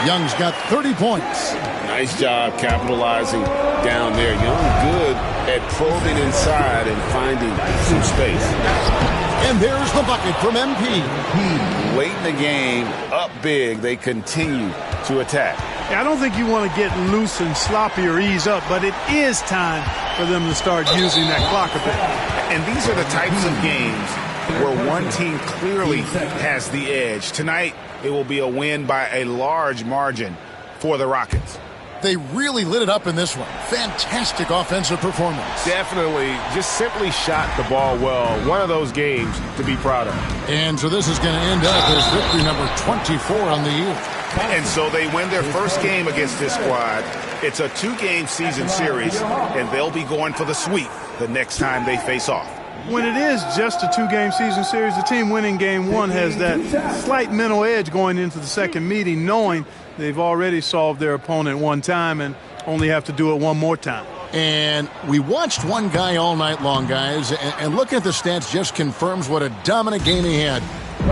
[SPEAKER 11] Young's got 30 points.
[SPEAKER 15] Nice job capitalizing down there. Young good at probing inside and finding some space.
[SPEAKER 11] And there's the bucket from MP.
[SPEAKER 15] Late in the game, up big, they continue to attack.
[SPEAKER 7] I don't think you want to get loose and sloppy or ease up, but it is time for them to start using that clock a bit.
[SPEAKER 15] And these are the types of games where one team clearly has the edge. Tonight, it will be a win by a large margin for the Rockets.
[SPEAKER 11] They really lit it up in this one. Fantastic offensive performance.
[SPEAKER 15] Definitely. Just simply shot the ball well. One of those games to be proud of.
[SPEAKER 11] And so this is going to end up as victory number 24 on the year.
[SPEAKER 15] And so they win their first game against this squad. It's a 2-game season series, and they'll be going for the sweep the next time they face off.
[SPEAKER 7] When it is just a 2-game season series, the team winning game one has that slight mental edge going into the second meeting, knowing they've already solved their opponent one time and only have to do it one more time.
[SPEAKER 11] And we watched one guy all night long, guys, and looking at the stats just confirms what a dominant game he had.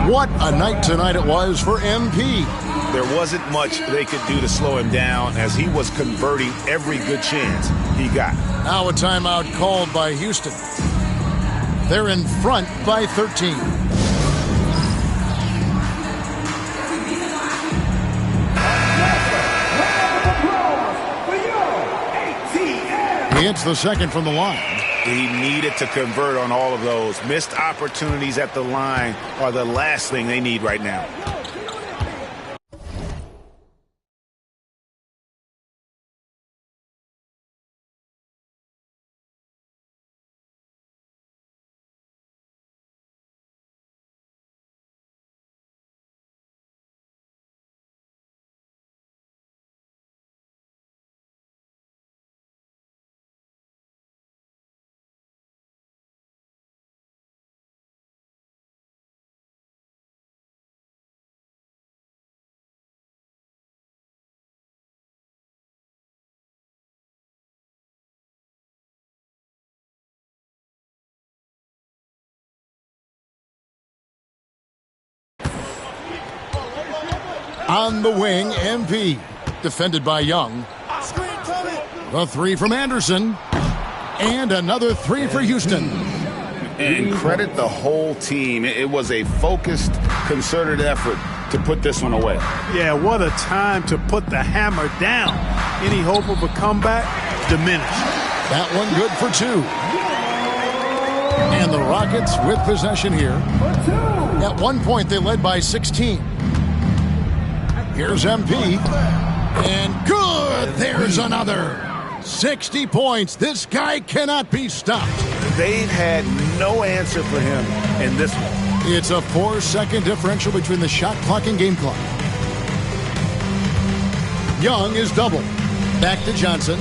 [SPEAKER 11] What a night tonight it was for MP.
[SPEAKER 15] There wasn't much they could do to slow him down as he was converting every good chance he got.
[SPEAKER 11] Now a timeout called by Houston. They're in front by 13. He hits the second from the line.
[SPEAKER 15] He needed to convert on all of those. Missed opportunities at the line are the last thing they need right now.
[SPEAKER 11] On the wing, MP. Defended by Young. The three from Anderson. And another three for Houston.
[SPEAKER 15] And credit the whole team. It was a focused, concerted effort to put this one away.
[SPEAKER 7] Yeah, what a time to put the hammer down. Any hope of a comeback? Diminished.
[SPEAKER 11] That one good for two. And the Rockets with possession here. At one point, they led by 16. Here's MP. And good! There's another. 60 points. This guy cannot be stopped.
[SPEAKER 15] They've had no answer for him in this one.
[SPEAKER 11] It's a 4-second differential between the shot clock and game clock. Young is double. Back to Johnson.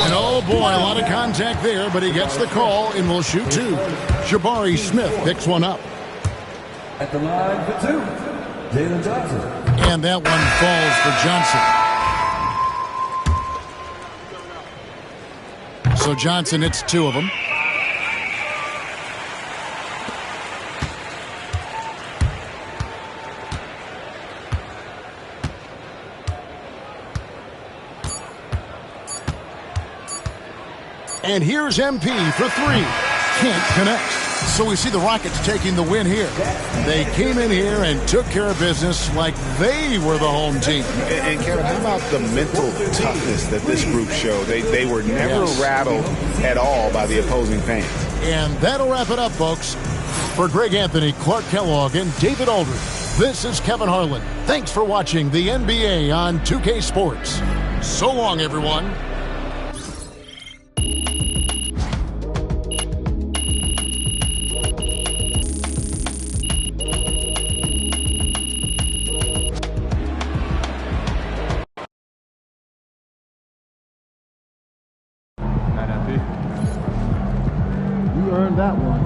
[SPEAKER 11] And oh boy, a lot of contact there, but he gets the call and will shoot 2. Jabari Smith picks one up.
[SPEAKER 4] At the line for 2, Jalen Johnson.
[SPEAKER 11] And that one falls for Johnson. So Johnson hits 2 of them. And here's MP for 3. Can't connect. So we see the Rockets taking the win here. They came in here and took care of business like they were the home team.
[SPEAKER 15] And Kevin, how about the mental toughness that this group showed? They were never rattled at all by the opposing fans.
[SPEAKER 11] And that'll wrap it up, folks. For Greg Anthony, Clark Kellogg, and David Aldridge, this is Kevin Harlan. Thanks for watching the NBA on 2K Sports. So long, everyone.
[SPEAKER 3] You earned that one.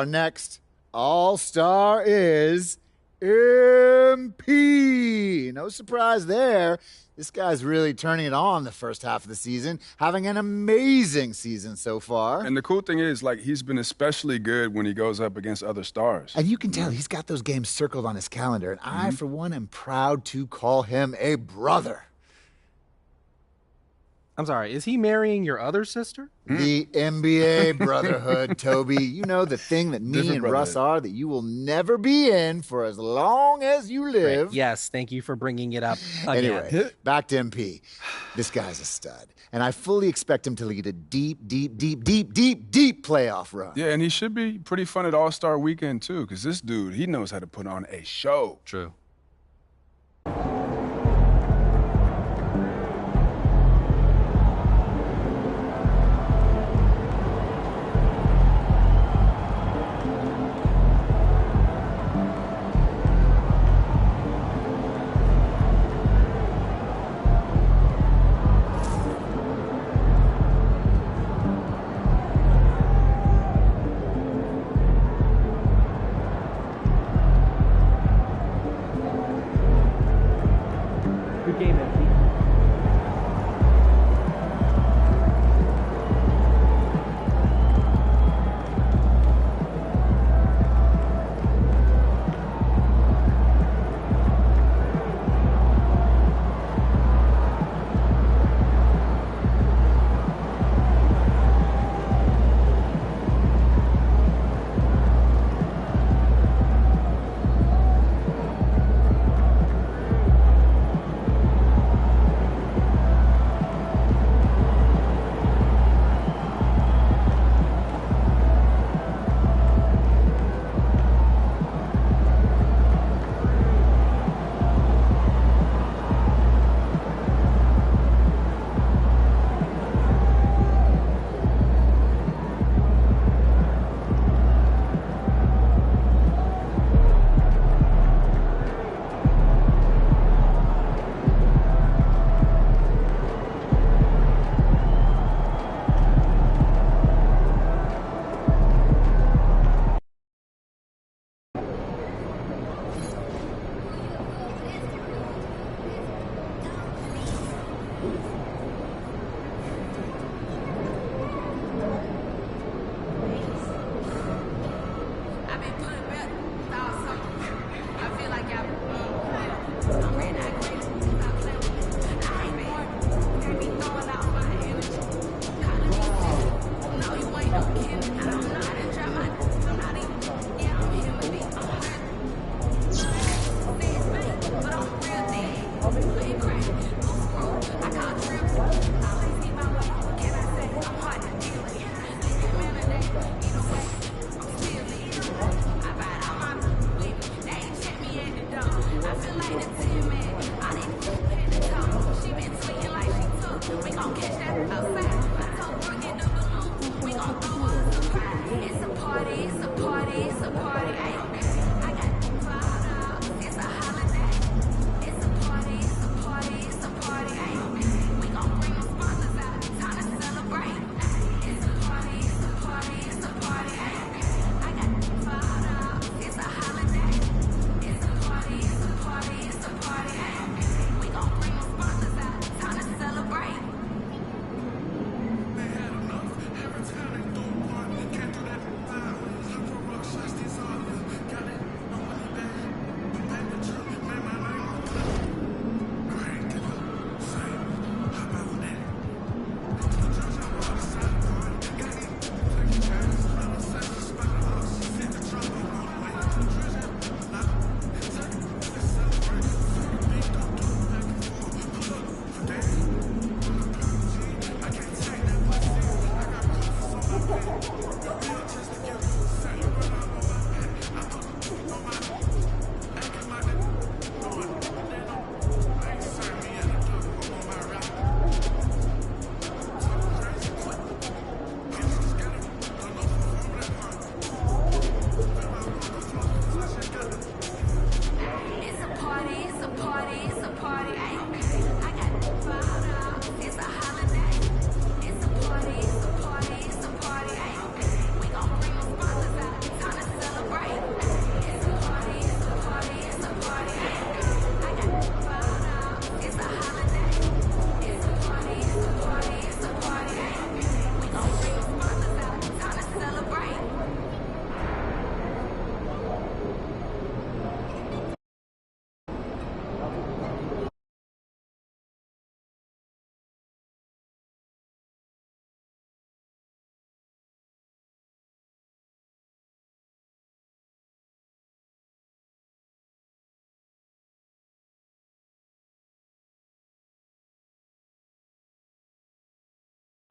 [SPEAKER 18] Our next All-Star is MP. No surprise there. This guy's really turning it on the first half of the season, having an amazing season so far.
[SPEAKER 19] And the cool thing is, like, he's been especially good when he goes up against other stars.
[SPEAKER 18] And you can tell he's got those games circled on his calendar, and I, for one, am proud to call him a brother.
[SPEAKER 20] I'm sorry, is he marrying your other sister?
[SPEAKER 18] The NBA brotherhood, Toby. You know, the thing that me
[SPEAKER 19] Different
[SPEAKER 18] and Russ are that you will never be in for as long as you live.
[SPEAKER 20] Right. Yes, thank you for bringing it up again.
[SPEAKER 18] Anyway, back to MP. This guy's a stud, and I fully expect him to lead a deep playoff run.
[SPEAKER 19] Yeah, and he should be pretty fun at All-Star Weekend, too, because this dude, he knows how to put on a show.
[SPEAKER 20] True.